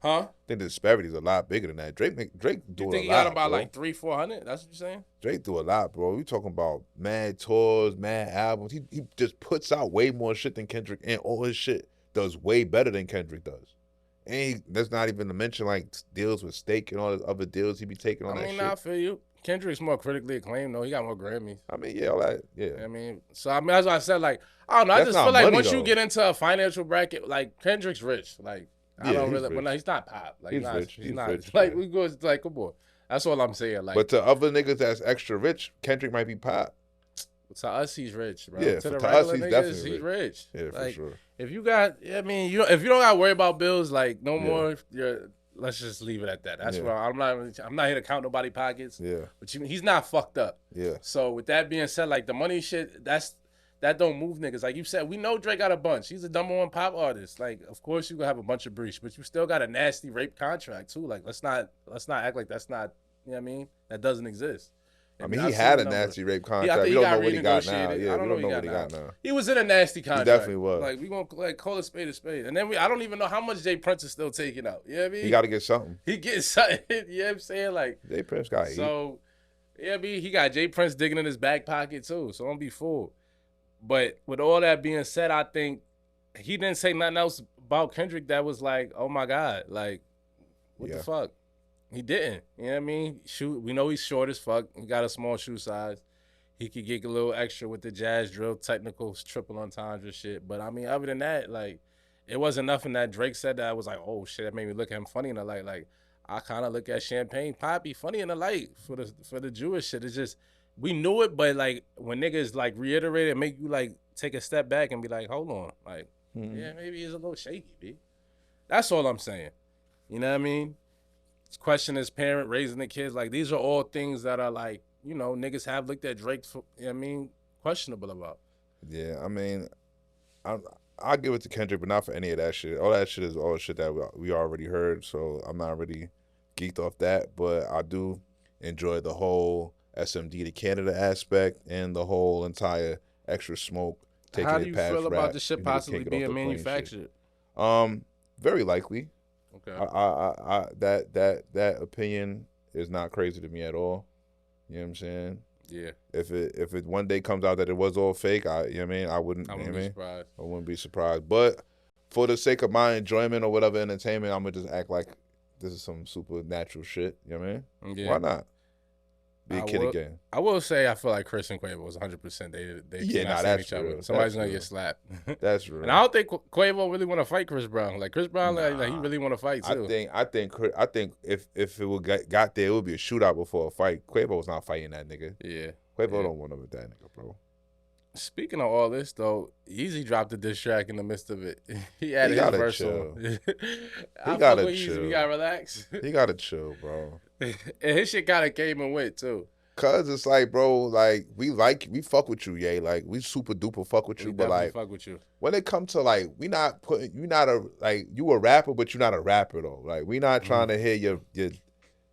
A: Huh?
B: I think the disparity is a lot bigger than that. Drake do
A: You
B: a lot.
A: think he got about
B: bro.
A: like 300-400? That's what you're saying?
B: Drake do a lot, bro. We talking about mad tours, mad albums. He just puts out way more shit than Kendrick, and all his shit does way better than Kendrick does. And that's not even to mention like deals with Stake and all the other deals he be taking on that shit.
A: I feel you. Kendrick's more critically acclaimed though. He got more Grammys.
B: I mean, yeah, all that, yeah.
A: You know what I mean, so I mean that's why I said like I don't know. I
B: That's
A: just
B: not
A: feel like
B: money,
A: once you
B: though.
A: get into a financial bracket, like Kendrick's rich. Like I
B: Yeah,
A: don't
B: he's
A: really,
B: rich.
A: but no, he's not pop. Like
B: He's
A: not,
B: rich.
A: He's
B: He's
A: not
B: rich,
A: like
B: yeah.
A: we go like come on. That's all I'm saying. Like,
B: But to other niggas that's extra rich, Kendrick might be pop.
A: to us, he's rich, bro.
B: Yeah,
A: to
B: to
A: the
B: us,
A: regular
B: he's
A: niggas,
B: definitely
A: he's rich.
B: Yeah, for
A: Like,
B: sure.
A: if you got, I mean, if you don't got to worry about bills, like no
B: Yeah.
A: more. Let's just leave it at that. That's
B: Yeah.
A: where I'm not here to count nobody pockets.
B: Yeah,
A: But he's not fucked up.
B: yeah.
A: So with that being said, like the money shit, that don't move niggas. Like you said, we know Drake got a bunch. He's a #1 pop artist. Like, of course you gonna have a bunch of breach, but you still got a nasty rape contract too. Like, let's not act like that's not. You know what I mean? That doesn't exist.
B: I
A: And
B: mean,
A: I've
B: he
A: seen
B: had
A: the
B: a
A: number.
B: nasty rape
A: I
B: contract.
A: think
B: We
A: he
B: don't
A: got
B: know what he got now.
A: renegotiated.
B: Yeah,
A: I don't
B: we
A: know
B: don't know what he
A: now.
B: got now.
A: He was in a nasty contract.
B: definitely was.
A: Like we gonna like call a spade a spade. And then I don't even know how much Jay Prince is still taking out. You know what I mean?
B: He got to get something.
A: He gets something. You know what I'm saying? Like
B: Jay Prince got to eat.
A: so. Yeah, I mean, he got Jay Prince digging in his back pocket too. So don't be fooled. But with all that being said, I think he didn't say nothing else about Kendrick that was like, oh my God, like what
B: Yeah.
A: the fuck? He didn't. You know what I mean? We know he's short as fuck. He got a small shoe size. He could get a little extra with the jazz drill, technical triple entendre shit. But I mean, other than that, like, it wasn't nothing that Drake said that I was like, oh shit, that made me look at him funny in the light. Like, I kind of look at Champagne Poppy funny in the light for the Jewish shit. It's just we knew it, but like when niggas like reiterate it, make you like take a step back and be like, hold on, like, yeah, maybe he's a little shaky, B. That's all I'm saying. You know what I mean? Question his parent, raising the kids. Like, these are all things that are like, you know, niggas have looked at Drake, you know what I mean, questionable about.
B: Yeah, I mean, I'll give it to Kendrick, but not for any of that shit. All that shit is all shit that we already heard, so I'm not really geeked off that. But I do enjoy the whole SMD to Canada aspect and the whole entire extra smoke. Taking
A: How do
B: it
A: you
B: past
A: feel
B: rap,
A: about the shit
B: you know,
A: possibly
B: can't get off
A: being
B: the plane shit.
A: manufactured?
B: Very likely.
A: Okay.
B: I that opinion is not crazy to me at all. You know what I'm saying?
A: Yeah.
B: If it one day comes out that it was all fake, you know what I mean? I wouldn't be
A: surprised.
B: I wouldn't be surprised. But for the sake of my enjoyment or whatever entertainment, I'm gonna just act like this is some supernatural shit. You know what I mean?
A: Yeah.
B: Why not? Be a kid again.
A: I will say I feel like Chris and Quavo was 100%. They
B: Yeah,
A: cannot stand
B: that's
A: each other.
B: real.
A: Somebody's
B: That's
A: gonna
B: real.
A: get slapped.
B: That's real.
A: And I don't think Quavo really want to fight Chris Brown. Like Chris Brown, like he really want to fight too.
B: I think if it would got there, it would be a shootout before a fight. Quavo's not fighting that nigga.
A: Yeah.
B: Quavo don't want to with that nigga, bro.
A: Speaking of all this, though, Yeezy dropped a diss track in the midst of it. He added
B: He
A: his
B: gotta
A: verse
B: chill.
A: on.
B: He gotta
A: Yeezy.
B: chill.
A: He gotta relax.
B: He gotta chill, bro.
A: And his shit kind of came and went too.
B: Cause it's like, bro, like we fuck with you, yeah. Like we super duper fuck with you,
A: We
B: but
A: definitely
B: like
A: fuck with you.
B: when it comes to like you a rapper, but you're not a rapper though. Like we not trying to hear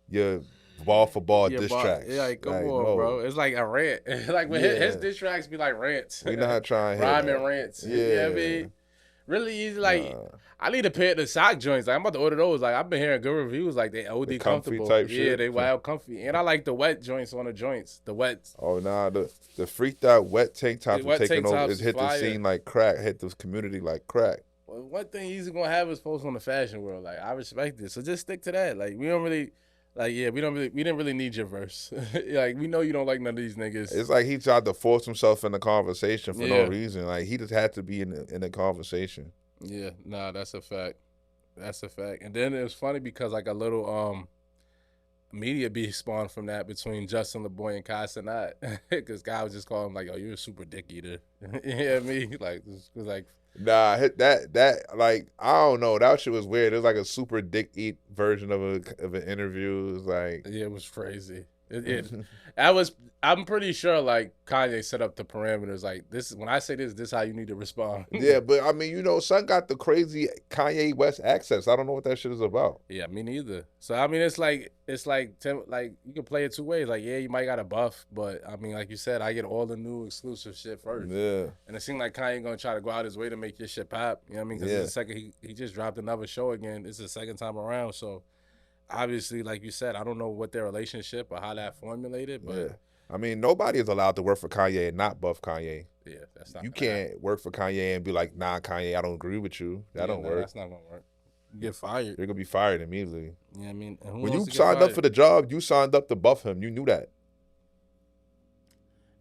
B: your ball for ball diss tracks.
A: Yeah, like, come on,
B: no.
A: bro. It's like a rant. Like when his diss tracks be like rants.
B: We not trying to hear
A: rhyming
B: that.
A: rants.
B: Yeah.
A: You know what I mean? Really easy. Like I need a pair of the sock joints. Like I'm about to order those. Like I've been hearing good reviews. Like they OD
B: The comfy
A: comfortable.
B: type
A: Yeah,
B: shit.
A: they wild comfy. And I like the wet joints on the joints. The wet.
B: Oh nah, the freaked out wet tank tops
A: The
B: are
A: wet
B: taking
A: tank
B: over.
A: tops
B: It's
A: is
B: hit the
A: fire.
B: scene like crack. Hit the community like crack.
A: Well, one thing he's gonna have is post on the fashion world. Like I respect it. So just stick to that. Like we don't really. Like we didn't really need your verse. Like we know you don't like none of these niggas.
B: It's like he tried to force himself in the conversation for no
A: Yeah.
B: reason. Like he just had to be in the conversation.
A: Yeah, nah, that's a fact. That's a fact. And then it was funny because like a little media be spawned from that between Justin LeBoy and Kai Cenat, because guy was just calling him like, "Yo, you're a super dick eater." You know what I mean? Like, it was like,
B: Nah, that like I don't know. That shit was weird. It was like a super dick eat version of an interview. It was like,
A: yeah, it was crazy. I was. I'm pretty sure like Kanye set up the parameters. Like this, when I say this, this is how you need to respond.
B: yeah, but I mean, son got the crazy Kanye West accents. I don't know what that shit is about.
A: Yeah, me neither. So I mean, like you can play it two ways. Like, yeah, you might got a buff, but I mean, like you said, I get all the new exclusive shit first.
B: Yeah,
A: And it seemed like Kanye gonna try to go out his way to make your shit pop. You know what I mean? Because
B: yeah,
A: it's the second he just dropped another show again. This is the second time around. So obviously, like you said, I don't know what their relationship or how that formulated, but
B: yeah. I mean, nobody is allowed to work for Kanye and not buff Kanye.
A: yeah, that's not
B: You
A: gonna happen.
B: can't work for Kanye and be like, nah, Kanye, I don't agree with you. That don't work.
A: That's not gonna work. You get fired.
B: You're gonna be fired immediately.
A: You know what I mean? And who
B: When
A: wants
B: you
A: to get
B: signed up
A: fired?
B: for the job, you signed up to buff him. You knew that.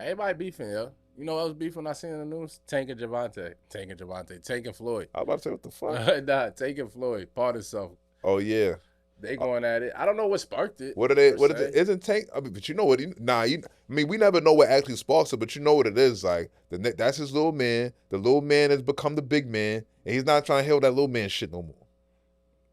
A: Everybody beefing, yo. You know what else beefing I seen in the news? Tank and Javante. Tank and Floyd.
B: I was about to say, what the fuck?
A: Nah, Tank and Floyd. Part himself.
B: Oh yeah.
A: They going at it. I don't know what sparked it.
B: What are they?
A: per
B: What is
A: se.
B: it? Isn't Tank? I mean, but you know what? I mean, we never know what actually sparks it, but you know what it is. Like that's his little man. The little man has become the big man, and he's not trying to heal that little man shit no more.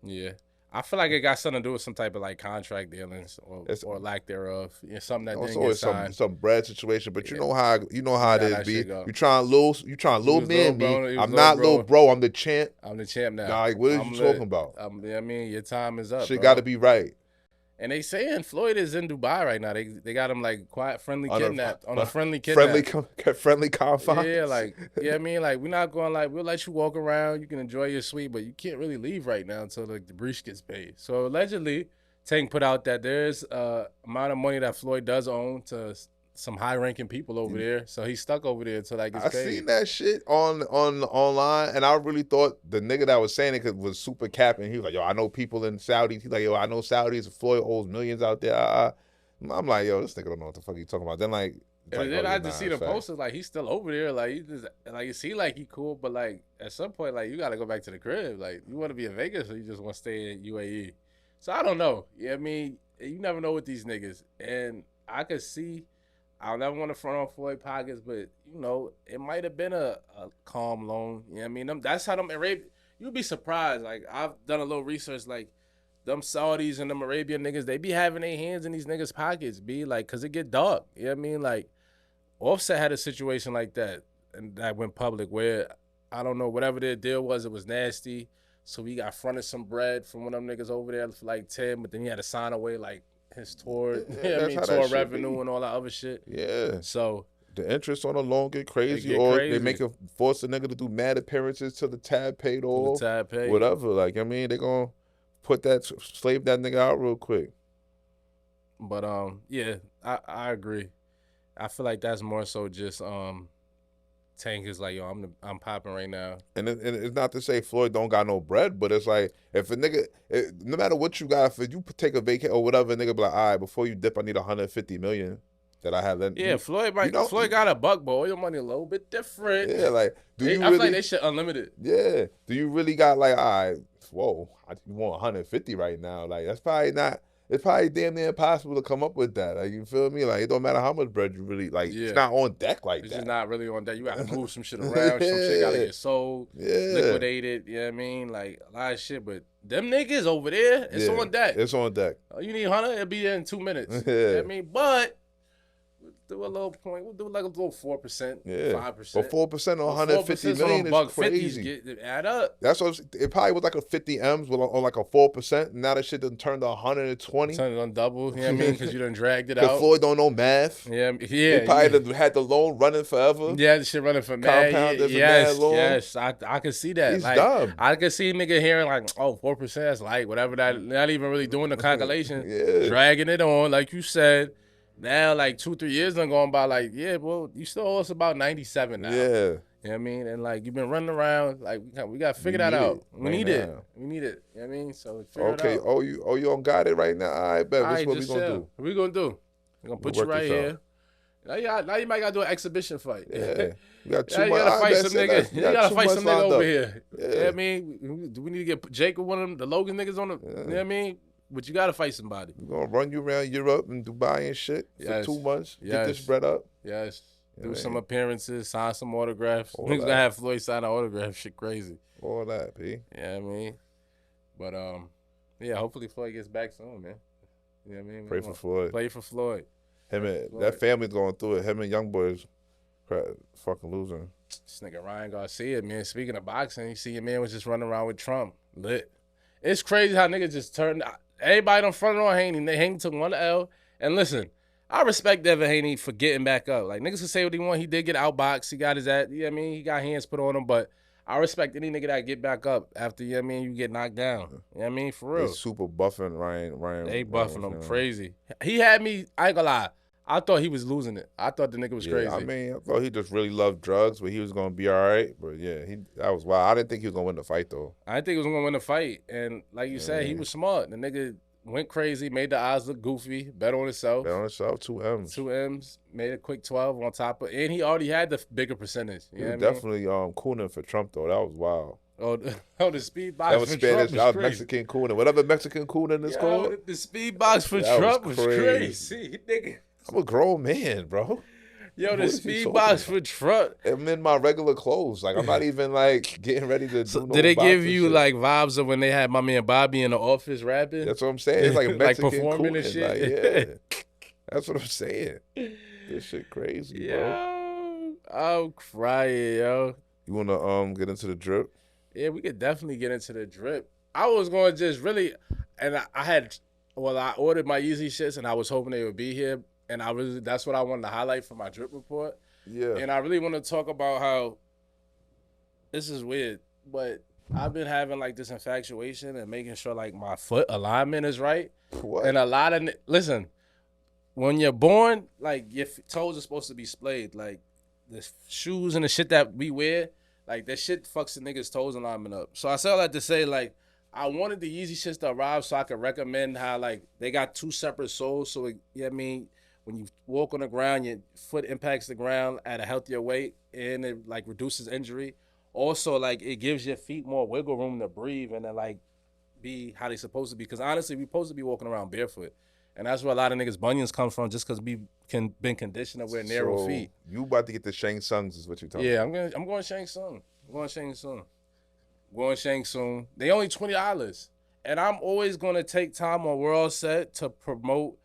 A: Yeah. I feel like it got something to do with some type of like contract dealings or lack thereof. You know, something that
B: It's
A: didn't get
B: always
A: signed.
B: some bread situation, but you
A: Yeah.
B: know how it
A: How
B: is,
A: that
B: B.
A: shit go.
B: You trying little
A: was
B: man
A: little bro,
B: me.
A: he was
B: I'm
A: little
B: not
A: bro.
B: little bro. I'm the champ.
A: I'm the champ now.
B: Like, what are
A: I'm
B: you
A: lit.
B: talking about?
A: You know what I mean? Your time is up.
B: Shit
A: bro.
B: got to be right.
A: And they saying Floyd is in Dubai right now. They got him like quiet, friendly kidnapped on a friendly
B: Friendly
A: kidnap.
B: friendly confines.
A: Yeah, like I mean, like we're not going like we'll let you walk around. You can enjoy your suite, but you can't really leave right now until like the breach gets paid. So allegedly, Tank put out that there's amount of money that Floyd does own to some high-ranking people over there. So he's stuck over there until that gets
B: I
A: paid.
B: seen that shit on online, and I really thought the nigga that was saying it was super capping. He was like, "Yo, I know people in Saudi." He's like, "Yo, I know Saudis. Floyd owes millions out there." I'm like, "Yo, this nigga don't know what the fuck he talking about." Then like, it's
A: And
B: like,
A: then
B: oh,
A: I
B: yeah,
A: just
B: nah,
A: see the
B: it's fact.
A: posters like he's still over there. Like he just like it seems like he cool, but like at some point like you got to go back to the crib. Like you want to be in Vegas or you just want to stay in UAE. So I don't know. Yeah, I mean you never know with these niggas, and I could see. I'll never want to front on Floyd pockets, but you know it might have been a calm loan. You know what I mean? That's how them Arabian. You'd be surprised. Like I've done a little research. Like them Saudis and them Arabian niggas, they be having their hands in these niggas' pockets. Be like, cause it get dark. You know what I mean? Like Offset had a situation like that, and that went public where I don't know whatever their deal was. It was nasty. So he got fronted some bread from one of them niggas over there for like 10, but then he had to sign away like his tour,
B: Yeah,
A: you know what I
B: that's
A: mean,
B: how that
A: tour
B: shit
A: revenue
B: be.
A: and all that other shit.
B: Yeah,
A: So
B: the interest on the loan get crazy,
A: get
B: or
A: crazy.
B: they make force a nigga to do mad appearances till the tab paid
A: the
B: off,
A: tab pay.
B: whatever. Like, I mean, they gonna slave that nigga out real quick.
A: But yeah, I agree. I feel like that's more so just Tank is like, yo, I'm popping right now.
B: And it's not to say Floyd don't got no bread, but it's like if a nigga, no matter what you got, if you take a vacation or whatever, nigga be like, all right, before you dip, I need 150 million that I have. Then
A: Yeah, Floyd got a buck, but oil money a little bit different.
B: Yeah, like
A: I feel like they shit unlimited.
B: Yeah, do you really got like, all right, whoa, you want 150 right now? Like that's probably not. It's probably damn near impossible to come up with that. Like, you feel me? Like, it don't matter how much bread you really like.
A: Yeah.
B: It's not on deck like
A: It's
B: that.
A: just not really on that. You gotta move some shit around. Some shit gotta get sold, liquidated. You know what I mean? Like a lot of shit. But them niggas over there, it's on deck.
B: It's on deck.
A: Oh, you need 100, it'll be there in 2 minutes.
B: Yeah.
A: You know what I mean? But we'll do a little point. We'll do like a little 4%,
B: Yeah,
A: 5%.
B: but 4% on 150 million is crazy.
A: Add up.
B: That's what it probably was like a 50 M's on like a 4%. Now that shit done turned to 120.
A: Turn it on double. You know what I mean? Because you done dragged it
B: Because
A: out.
B: Floyd don't know math.
A: Yeah.
B: He probably done had the loan running forever.
A: Yeah, the shit running for mad.
B: Compounded for
A: Yes,
B: mad long.
A: yes. I can see that.
B: He's
A: like,
B: dumb.
A: I can see nigga hearing like, oh, 4%, that's light, whatever that. Not even really doing the calculation.
B: Yeah.
A: Dragging it on, like you said. Now, like 2-3 years done gone by, like, yeah, well, you still owe us about 97 now.
B: Yeah.
A: You know what I mean? And like you've been running around, like we got to figure that out. We need it. We need it. You know what I mean? So figure it out.
B: Oh, you don't got it right now? All right, bet. This is what we gonna do.
A: What we gonna do? We're gonna put you right here. Now you might gotta do an exhibition fight.
B: Yeah. We got
A: You gotta fight some nigga. You gotta fight some nigga over here. Yeah. You know what I mean? Do we need to get Jake or one of them, the Logan niggas on the, you know what I mean? but you gotta fight somebody.
B: We're gonna run you around Europe and Dubai and shit for
A: Yes.
B: 2 months. Get
A: Yes.
B: this bread up.
A: Yes.
B: You
A: Do
B: know what I
A: some
B: mean?
A: appearances, sign some autographs.
B: All
A: Niggas
B: that.
A: gonna have Floyd sign an autograph. Shit crazy.
B: All that, P.
A: Yeah, I mean. But yeah, hopefully Floyd gets back soon, man. You know what I mean?
B: Pray for Floyd.
A: Play for Floyd.
B: Him and
A: Floyd.
B: that family's going through it. Him and Young Boys fucking losing.
A: This nigga Ryan Garcia, man. Speaking of boxing, you see your man was just running around with Trump. Lit. It's crazy how niggas just turned. Everybody done fronted on Haney. Haney took 1 L. And listen, I respect Devin Haney for getting back up. Like, niggas can say what he want. He did get outboxed. He got his ass, you know what I mean? He got hands put on him. But I respect any nigga that get back up after, you know what I mean, you get knocked down. You know what I mean? For real.
B: They super buffing Ryan.
A: They buffing him crazy. He had me, I ain't gonna lie, I thought he was losing it. I thought the nigga was crazy.
B: I mean, I thought he just really loved drugs, but he was gonna be all right. But yeah, that was wild. I didn't think he was gonna win the fight though.
A: I didn't think he was gonna win the fight. And like you said, he was smart. The nigga went crazy, made the odds look goofy, bet on himself.
B: Bet on himself, 2 M's.
A: 2 M's, made a quick 12 on top of, and he already had the bigger percentage. You
B: He
A: know
B: was
A: what I mean?
B: definitely cooning for Trump though. That was wild.
A: Oh, the speed box
B: That was
A: for
B: Spanish.
A: Trump
B: That was
A: crazy.
B: Mexican cooning. Whatever Mexican cooning is called.
A: The speed box for
B: That
A: Trump
B: was
A: was
B: crazy.
A: crazy. Nigga.
B: I'm a grown man, bro.
A: Yo,
B: What
A: the
B: is he
A: speed
B: talking
A: box
B: about?
A: for Trump.
B: I'm in my regular clothes. Like I'm not even like getting ready to do no
A: Did they give
B: boxing
A: you
B: shit.
A: like vibes of when they had my man Bobby in the office rapping?
B: That's what I'm saying. It's like
A: Like
B: Mexican
A: performing
B: cooning.
A: and shit?
B: Like, yeah. That's what I'm saying. This shit crazy, bro.
A: Yo, I'm crying, yo.
B: You wanna get into the drip?
A: Yeah, we could definitely get into the drip. I was going to just really, and I ordered my Yeezy shits and I was hoping they would be here. And that's what I wanted to highlight for my drip report.
B: Yeah.
A: And I really want to talk about how, this is weird, but I've been having like this infatuation and making sure like my foot alignment is right.
B: What?
A: And a lot of, listen, when you're born, like your toes are supposed to be splayed. Like the shoes and the shit that we wear, like that shit fucks the niggas' toes alignment up. So I say all that to say, like, I wanted the Yeezy shits to arrive so I could recommend how like they got 2 separate soles. So it, you know what I mean, when you walk on the ground, your foot impacts the ground at a healthier weight and it like reduces injury. Also, like it gives your feet more wiggle room to breathe and to like be how they supposed to be. Because honestly, we supposed to be walking around barefoot. And that's where a lot of niggas' bunions come from, just because we been conditioned to wear narrow
B: So,
A: feet.
B: You about to get the Shang Tsungs is what you talking
A: Yeah, I'm going Shang Tsung. Going Shang Tsung. They only $20. And I'm always gonna take time on World Set to promote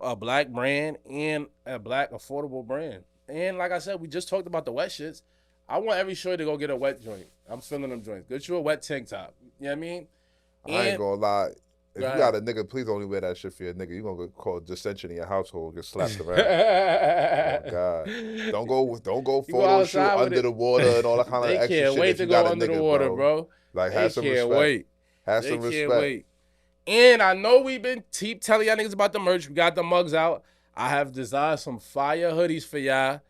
A: a black brand and a black affordable brand. And like I said, we just talked about the wet shits. I want every shorty to go get a wet joint. I'm feeling them joints. Get you a wet tank top. You know what I mean?
B: I ain't gonna lie. If
A: Go
B: you
A: ahead.
B: got a nigga, please only wear that shit for your nigga. You gonna get called dissension in your household, get slapped around. Oh God! Don't go photo shoot
A: outside with
B: under
A: it.
B: the water and all that kind of
A: They
B: extra
A: can't
B: shit.
A: wait
B: if
A: to
B: you
A: go
B: got a
A: under the
B: nigga,
A: water, bro.
B: Like
A: They
B: have some
A: can't
B: respect.
A: wait.
B: Have
A: They
B: some
A: can't
B: respect.
A: wait. And I know we've been keep telling y'all niggas about the merch. We got the mugs out. I have designed some fire hoodies for y'all.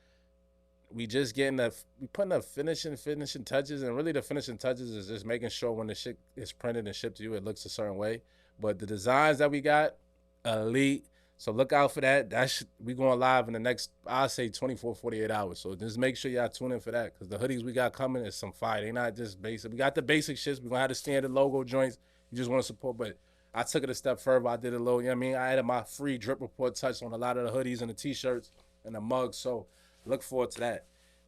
A: We just getting we putting the finishing touches, and really the finishing touches is just making sure when the shit is printed and shipped to you, it looks a certain way. But the designs that we got, elite. So look out for that. We going live in the next, I'll say 24, 48 hours. So just make sure y'all tune in for that, because the hoodies we got coming is some fire. They not just basic. We got the basic shits. We gonna have the standard logo joints. You just want to support, but I took it a step further. I did a little, you know what I mean? I added my free drip report touch on a lot of the hoodies and the t-shirts and the mugs. So look forward to that.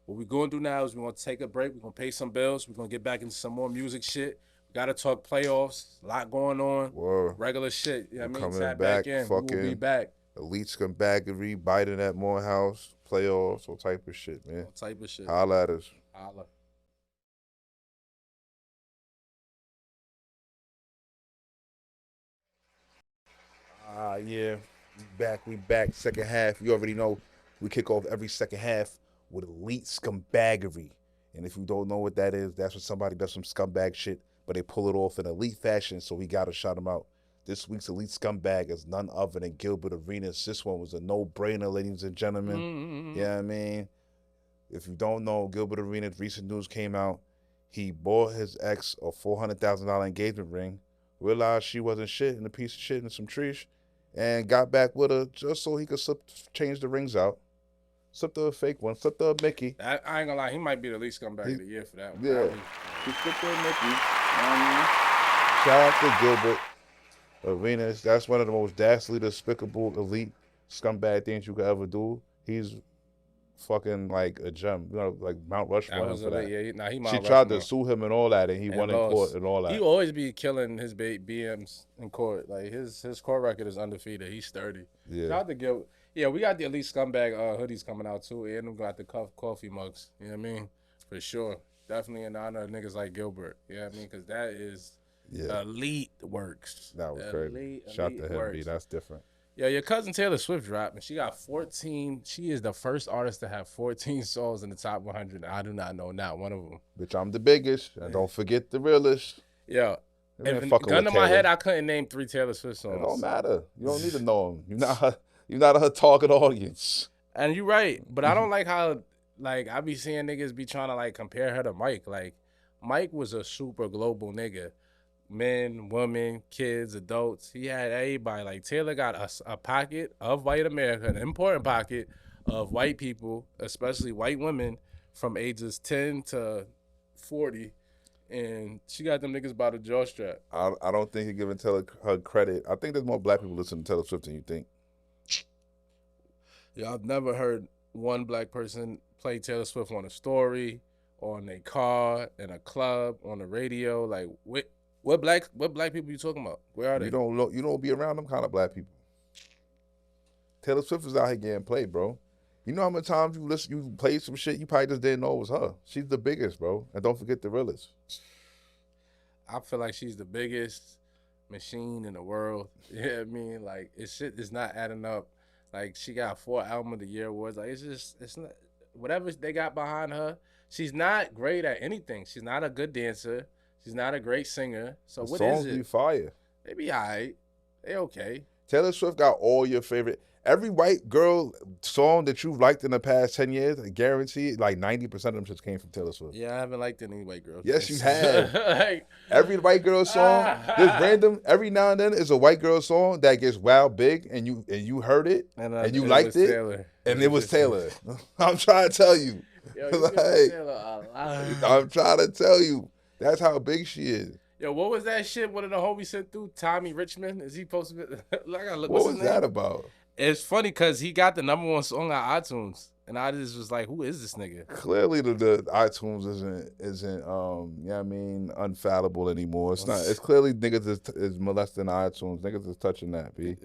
A: What we're going to do now is we're going to take a break. We're going to pay some bills. We're going to get back into some more music shit. We got to talk playoffs. A lot going on.
B: Whoa.
A: Regular shit. You know what I mean?
B: Coming
A: Tap
B: back,
A: in. We will be
B: fucking
A: back.
B: Elite Scumbaggery, Biden at Morehouse, playoffs, all type of shit, man.
A: All type of shit.
B: Holla at us.
A: Holla.
B: Yeah. We back. Second half. You already know we kick off every second half with elite scumbaggery. And if you don't know what that is, that's when somebody does some scumbag shit, but they pull it off in elite fashion, so we gotta shout them out. This week's elite scumbag is none other than Gilbert Arenas. This one was a no-brainer, ladies and gentlemen.
A: Mm-hmm.
B: Yeah, I mean, if you don't know, Gilbert Arenas, recent news came out. He bought his ex a $400,000 engagement ring, realized she wasn't shit and a piece of shit and some trees, and got back with her just so he could change the rings out. Slipped her a fake one, slipped her a Mickey.
A: I ain't gonna lie, he might be the least scumbag of the year for that one.
B: Yeah. He slipped her a Mickey. Shout out to Gilbert. Arenas, that's one of the most dastardly, despicable, elite, scumbag things you could ever do. He's fucking like a gem. You know, like Mount
A: That
B: Rushmore him
A: was
B: for
A: a
B: that.
A: yeah. Nah, he
B: She
A: Mount
B: tried to
A: Rushmore
B: sue him and all that, and he
A: and
B: won in court
A: lost.
B: and all
A: He
B: that.
A: always be killing his BMs in court. Like his court record is undefeated. He's sturdy.
B: Yeah.
A: Shout out to Gil. Yeah, we got the elite scumbag hoodies coming out too, and we got the coffee mugs. You know what I mean? For sure. Definitely in honor of niggas like Gilbert. You know what I mean? Because that is
B: Yeah,
A: elite works.
B: that was crazy. Shout
A: Elite
B: to him, B.
A: works.
B: That's different.
A: Yeah, your cousin Taylor Swift dropped, and she got 14. She is the first artist to have 14 songs in the top 100. I do not know not one of them.
B: Bitch, I'm the biggest, and don't forget the realest.
A: Yeah.
B: You ain't
A: If
B: fucking
A: gun
B: with
A: to my
B: Taylor.
A: head, I couldn't name 3 Taylor Swift
B: It don't
A: songs.
B: matter. You don't need to know him. You're not her target audience.
A: And you're right, but I don't like how like I be seeing niggas be trying to like compare her to Mike. Like Mike was a super global nigga. Men, women, kids, adults. He had everybody. Like Taylor got a pocket of white America, an important pocket of white people, especially white women from ages 10 to 40. And she got them niggas by the jaw strap.
B: I don't think you're giving Taylor her credit. I think there's more black people listening to Taylor Swift than you think.
A: Yeah, I've never heard one black person play Taylor Swift on a story, on a car, in a club, on the radio. Like, what black people you talking about? Where are they?
B: You don't be around them kind of black people. Taylor Swift is out here getting played, bro. You know how many times you played some shit you probably just didn't know it was her. She's the biggest, bro. And don't forget the realest.
A: I feel like she's the biggest machine in the world. You know what I mean? Like, shit is not adding up. Like, she got 4 Album of the Year awards. Like, it's not, whatever they got behind her, she's not great at anything. She's not a good dancer. She's not a great singer. So
B: The
A: what
B: songs
A: is it?
B: be fire.
A: They be all right. They okay.
B: Taylor Swift got all your favorite. Every white girl song that you've liked in the past 10 years, I guarantee like 90% of them just came from Taylor Swift.
A: Yeah, I haven't liked any white girls.
B: Yes, you have.
A: Like,
B: Every white girl song, there's random, every now and then is a white girl song that gets wild big and you heard it and you liked it.
A: Taylor.
B: And it was Taylor. I'm trying to tell you.
A: Yo,
B: Like,
A: Taylor
B: I'm trying to tell you. That's how big she is.
A: Yo, what was that shit one of the homies sent through? Tommy Richmond? Is he supposed to be? Like, I gotta look.
B: What
A: What's
B: was
A: his name?
B: that about?
A: It's funny because he got the #1 song on iTunes. And I just was like, who is this nigga?
B: Clearly the iTunes isn't you know what I mean, unfallible anymore. It's not. It's clearly niggas is molesting iTunes. Niggas is touching that, B.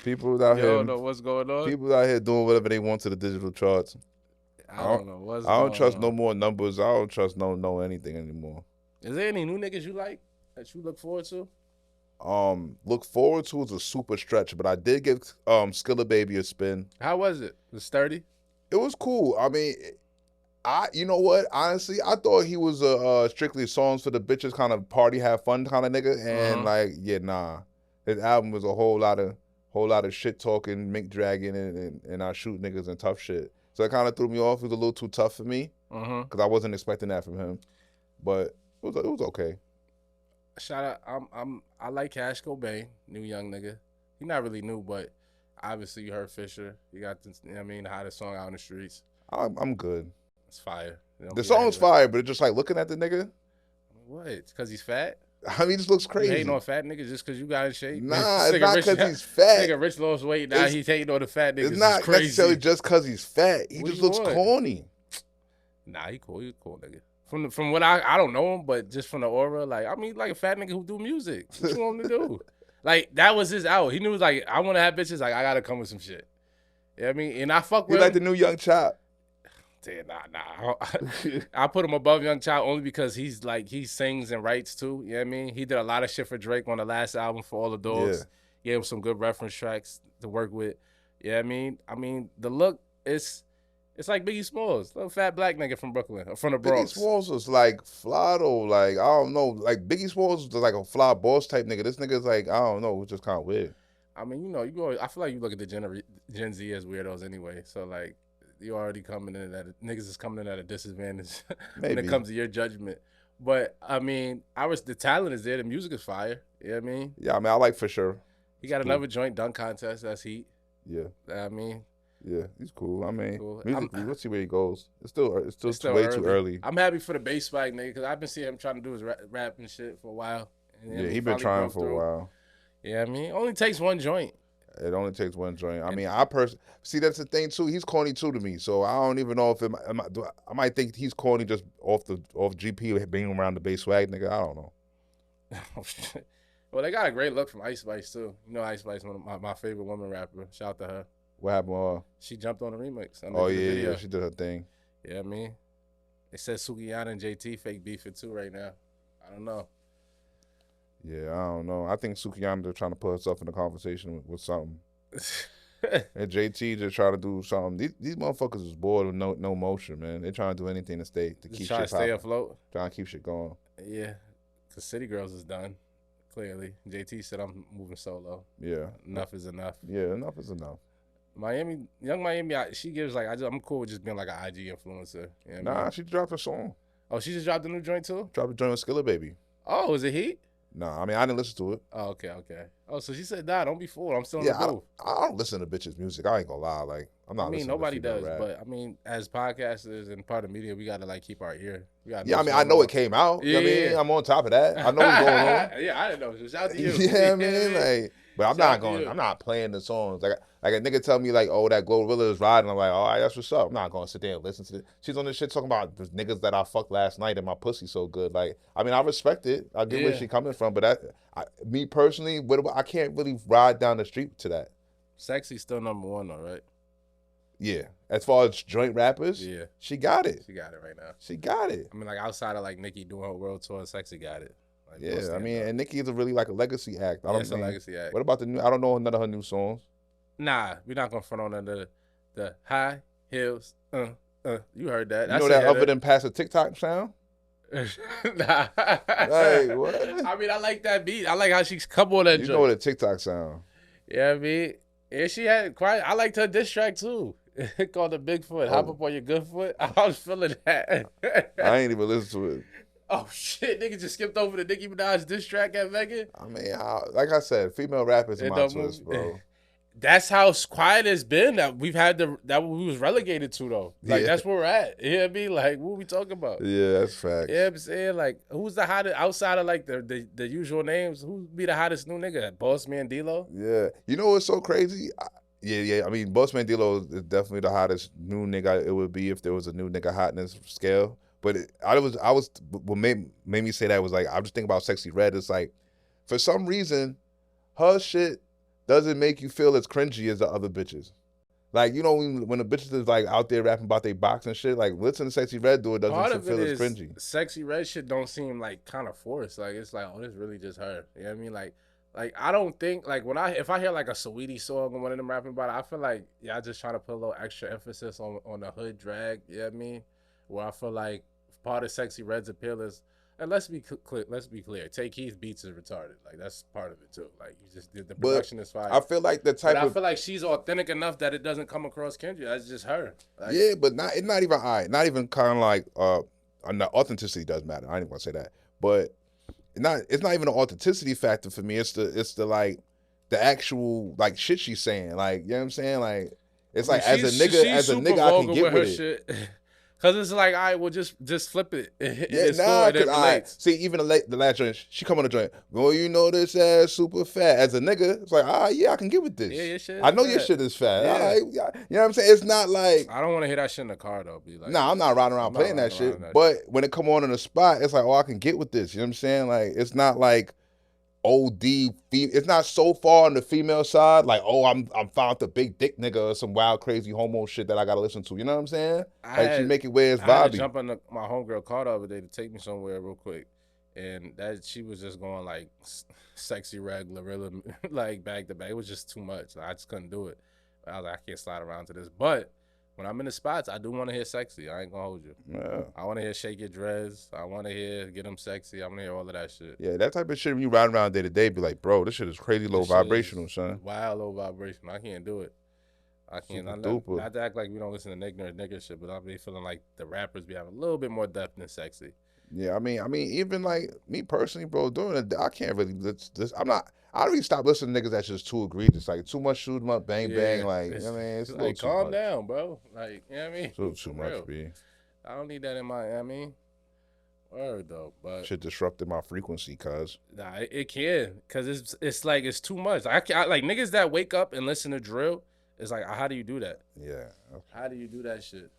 B: People out
A: You
B: here
A: don't know what's going on?
B: people out here doing whatever they want to the digital charts.
A: I don't know what's
B: I don't
A: going
B: trust
A: on.
B: no more numbers. I don't trust no anything anymore.
A: Is there any new niggas you like that you look forward to?
B: Look forward to is a super stretch, but I did give Skilla Baby a spin.
A: How was it? Was it sturdy?
B: It was cool. I mean, you know what? Honestly, I thought he was a strictly songs for the bitches kind of party, have fun kind of nigga, and like, yeah, nah. His album was a whole lot of shit talking, mink dragging, and I shoot niggas and tough shit. So it kind of threw me off. It was a little too tough for me because I wasn't expecting that from him. But it was okay.
A: Shout out, I like Cash Cobain, new young nigga. He not really new, but obviously you heard Fisher. You got the, you know what I mean, the hottest song out in the streets.
B: I'm good.
A: It's fire.
B: The song's fire, but it's just like looking at the nigga.
A: What? Because he's fat?
B: I mean, he just looks
A: You
B: crazy.
A: hating on fat niggas just because you got in shape?
B: Nah, it's not because he's fat.
A: Nigga Rich lost weight. Now he's hating on the fat niggas.
B: It's not
A: crazy.
B: necessarily just because he's fat. He
A: What
B: just
A: you
B: looks
A: want?
B: corny.
A: Nah, he cool. He a cool nigga. From what I don't know him, but just from the aura, like, I mean, like a fat nigga who do music. What you want him to do? Like, that was his out. He knew, like, I want to have bitches. Like, I got to come with some shit. You know what I mean? And I fuck
B: He
A: with
B: like
A: him.
B: the new Young Chop.
A: Nah. I put him above Young Child only because he's like, he sings and writes too. You know what I mean? He did a lot of shit for Drake on the last album for All the Dogs. Gave him some good reference tracks to work with. You know what I mean? I mean, the look, it's like Biggie Smalls, little fat black nigga from Brooklyn, or from the Bronx.
B: Biggie Smalls was like fly though. Like, I don't know. Like, Biggie Smalls was like a fly boss type nigga. This nigga's like, I don't know. It's just kind of weird.
A: I mean, you know, I feel like you look at the Gen Z as weirdos anyway. So, like, you already coming in at niggas is coming in at a disadvantage when it comes to your judgment. But I mean, the talent is there. The music is fire. You know what I mean?
B: Yeah, I mean, I like for sure.
A: He got another joint dunk contest. That's heat.
B: Yeah.
A: I mean,
B: yeah, he's cool. I mean,
A: cool.
B: musically, let's see where he goes. It's still way too early.
A: I'm happy for the bass spike nigga because I've been seeing him trying to do his rap and shit for a while.
B: Yeah, he been trying for a while.
A: Yeah, I mean, it only takes one joint.
B: It only takes one joint. I
A: And
B: mean, see that's the thing too. He's corny too to me, so I don't even know if I might think he's corny just off GP being around the base swag nigga. I don't know.
A: well, they got a great look from Ice Spice too. You know, Ice Spice, one of my favorite woman rapper. Shout out to her.
B: What happened?
A: She jumped on the remix.
B: Oh yeah, she did her thing.
A: Yeah, I mean, they said Sukiyana and JT fake beefing too right now. I don't know.
B: Yeah, I don't know. I think Sukiyama trying to put herself in the conversation with something. And JT just trying to do something. These motherfuckers is bored with no motion, man. They trying to do anything to keep
A: trying
B: shit
A: to stay
B: popping.
A: afloat.
B: Trying to keep shit going.
A: Yeah, because City Girls is done. Clearly, JT said I'm moving solo.
B: Yeah,
A: enough is enough.
B: Yeah, enough is enough.
A: Young Miami, she gives like I'm cool with just being like an IG influencer. You know what I mean?
B: She dropped a song.
A: Oh, she just dropped a new joint too.
B: Dropped a joint with Skilla Baby.
A: Oh, is it Heat?
B: Nah, I mean I didn't listen to it.
A: Oh, okay. Oh, so she said, "Nah, don't be fooled. I'm still in the booth."
B: I don't listen to bitches' music. I ain't gonna lie. Like I'm not.
A: I mean,
B: listening
A: nobody
B: to female
A: does,
B: rap.
A: but I mean, as podcasters and part of media, we gotta like keep our ear.
B: Yeah, I mean, I know it came out.
A: Yeah,
B: I mean, I'm on top of that. I know what's going on.
A: Yeah, I didn't know. So shout out to you.
B: Yeah, I mean, like, but I'm not playing the songs. Like a nigga tell me like, oh, that Glorilla is riding. I'm like, all right, that's what's up. I'm not gonna sit there and listen to it. She's on this shit talking about the niggas that I fucked last night and my pussy so good. Like, I mean, I respect it. I get where she coming from, but me personally, I can't really ride down the street to that.
A: Sexy's still number one though, right?
B: Yeah. As far as joint rappers,
A: yeah,
B: she got it.
A: She got it right now.
B: She got it.
A: I mean, like outside of like Nicki doing her world tour, Sexy got it. Like,
B: yeah, I mean, and Nicki is really like a legacy act.
A: It's a legacy act.
B: What about the new? I don't know none of her new songs.
A: Nah, we're not gonna front on the high heels. You heard that?
B: You know that other than pass a TikTok sound?
A: Nah.
B: Like what?
A: I mean, I like that beat. I like how she's come on that.
B: You know the TikTok sound?
A: Yeah, I mean, and she had quite. I liked her diss track too. Called the Bigfoot. Hop up on your good foot. I was feeling that.
B: I ain't even listen to it.
A: Oh shit, nigga just skipped over the Nicki Minaj diss track at Megan.
B: I mean, like I said, female rappers in my twist, bro.
A: That's how quiet it's been that we've had that we was relegated to though. Like that's where we're at. You know what I mean? Like what we talking about?
B: Yeah, that's facts.
A: You know what I'm saying? Like who's the hottest outside of like the usual names? Who be the hottest new nigga? Boss Man D-Lo?
B: Yeah. You know what's so crazy? Yeah. I mean, Boss Man D-Lo is definitely the hottest new nigga it would be if there was a new nigga hotness scale. But what made me say that was like I was thinking about Sexy Red. It's like for some reason her shit doesn't make you feel as cringy as the other bitches. Like, you know, when the bitches is like out there rapping about they box and shit, like listen to Sexy Red do it doesn't feel as cringy.
A: Sexy Red shit don't seem like kind of forced. Like it's like, oh, this really just her. You know what I mean? Like I don't think like if I hear like a Saweetie song and one of them rapping about it, I feel like y'all just trying to put a little extra emphasis on the hood drag. You know what I mean? Where I feel like part of Sexy Red's appeal is, and let's be clear, Take Keith beats is retarded. Like that's part of it too. Like you just did the production is fine.
B: I feel like I
A: feel like she's authentic enough that it doesn't come across Kendrick. That's just her. Like,
B: yeah, but it's not even not even kind of like the authenticity does matter. I ain't even gonna say that, but it's not even an authenticity factor for me. It's the like the actual like shit she's saying. Like you know what I'm saying? Like it's like as a nigga I can get with it.
A: Shit. Cause it's like, all right, well, just flip it.
B: See, even the last joint, she come on the joint. Well, you know this ass super fat. As a nigga, it's like, yeah, I can get with this.
A: Yeah, your shit.
B: I know your shit is fat. Yeah. All right, you know what I'm saying? It's not like
A: I don't want to hear that shit in the car though. Be like,
B: I'm not riding around playing that shit. But when it come on in the spot, it's like, I can get with this. You know what I'm saying? Like, it's not like OD. It's not so far on the female side. Like, I'm found the big dick nigga or some wild crazy homo shit that I gotta listen to. You know what I'm saying? She make it where it's vibey.
A: I had to jump on my homegirl car the other day to take me somewhere real quick, and that she was just going like Sexy Red, Glorilla, like back to back. It was just too much. I just couldn't do it. I was like, I can't slide around to this. But when I'm in the spots, I do want to hear Sexy. I ain't gonna hold you.
B: Yeah.
A: I want to hear Shake Your Dreads. I want to hear Get Them Sexy. I want to hear all of that shit.
B: Yeah, that type of shit when you ride around day to day, be like, bro, this shit is crazy low vibrational, son.
A: Wild low vibrational. I can't do it. I can't. Not to act like we don't listen to ignorant nigga shit, but I be feeling like the rappers be having a little bit more depth than Sexy.
B: Yeah, I mean, even like me personally, bro, doing it, I can't really. I don't even stop listening to niggas that's just too egregious. Like too much shoot 'em up, bang bang. Like you know what I mean, it's
A: like calm down, bro. Like you know what I mean,
B: it's a little too much, B.
A: I don't need that in my. I mean, Word though, but
B: Shit disrupted my frequency, cuz.
A: nah, it can, cause it's like it's too much. I like niggas that wake up and listen to drill. It's like, how do you do that?
B: Yeah.
A: How do you do that shit?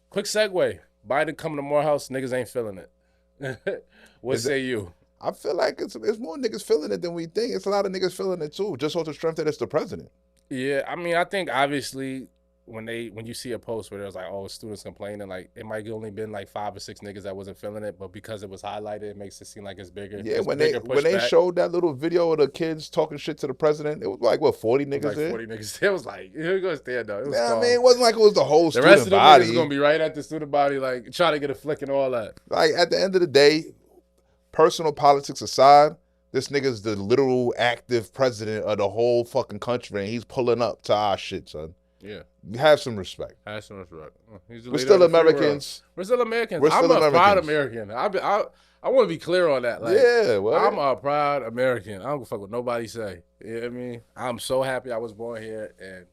A: Quick segue. Biden coming to Morehouse, niggas ain't feeling it. What
B: Is it,
A: say you?
B: I feel like it's more niggas feeling it than we think. It's a lot of niggas feeling it too, just off the strength that it's the president.
A: Yeah, I mean, I think obviously when you see a post where there's like, oh, students complaining, like it might have only been like 5 or 6 niggas that wasn't feeling it, but because it was highlighted, it makes it seem like it's bigger.
B: Yeah,
A: It's
B: when they
A: bigger
B: when they
A: pushback.
B: showed that little video of the kids talking shit to the president, it was like what 40
A: It was
B: niggas
A: like
B: there.
A: 40 niggas. It was like, here we go stand though. It was
B: Yeah, I
A: calm.
B: mean, it wasn't like it was the whole
A: The rest
B: student
A: of the
B: body.
A: niggas gonna be right at the student body, like trying to get a flick and all that.
B: Like at the end of the day, personal politics aside, this nigga's the literal active president of the whole fucking country, and he's pulling up to our shit, son.
A: Yeah,
B: Have some respect.
A: that's so much right. He's the
B: We're
A: leader
B: still
A: of the free world.
B: Americans.
A: We're still Americans.
B: We're
A: I'm
B: still
A: a proud
B: Americans.
A: American. I want to be clear on that. Like,
B: Yeah, well,
A: I'm a proud American. I don't give a fuck what nobody say. You know what I mean? I'm so happy I was born here, and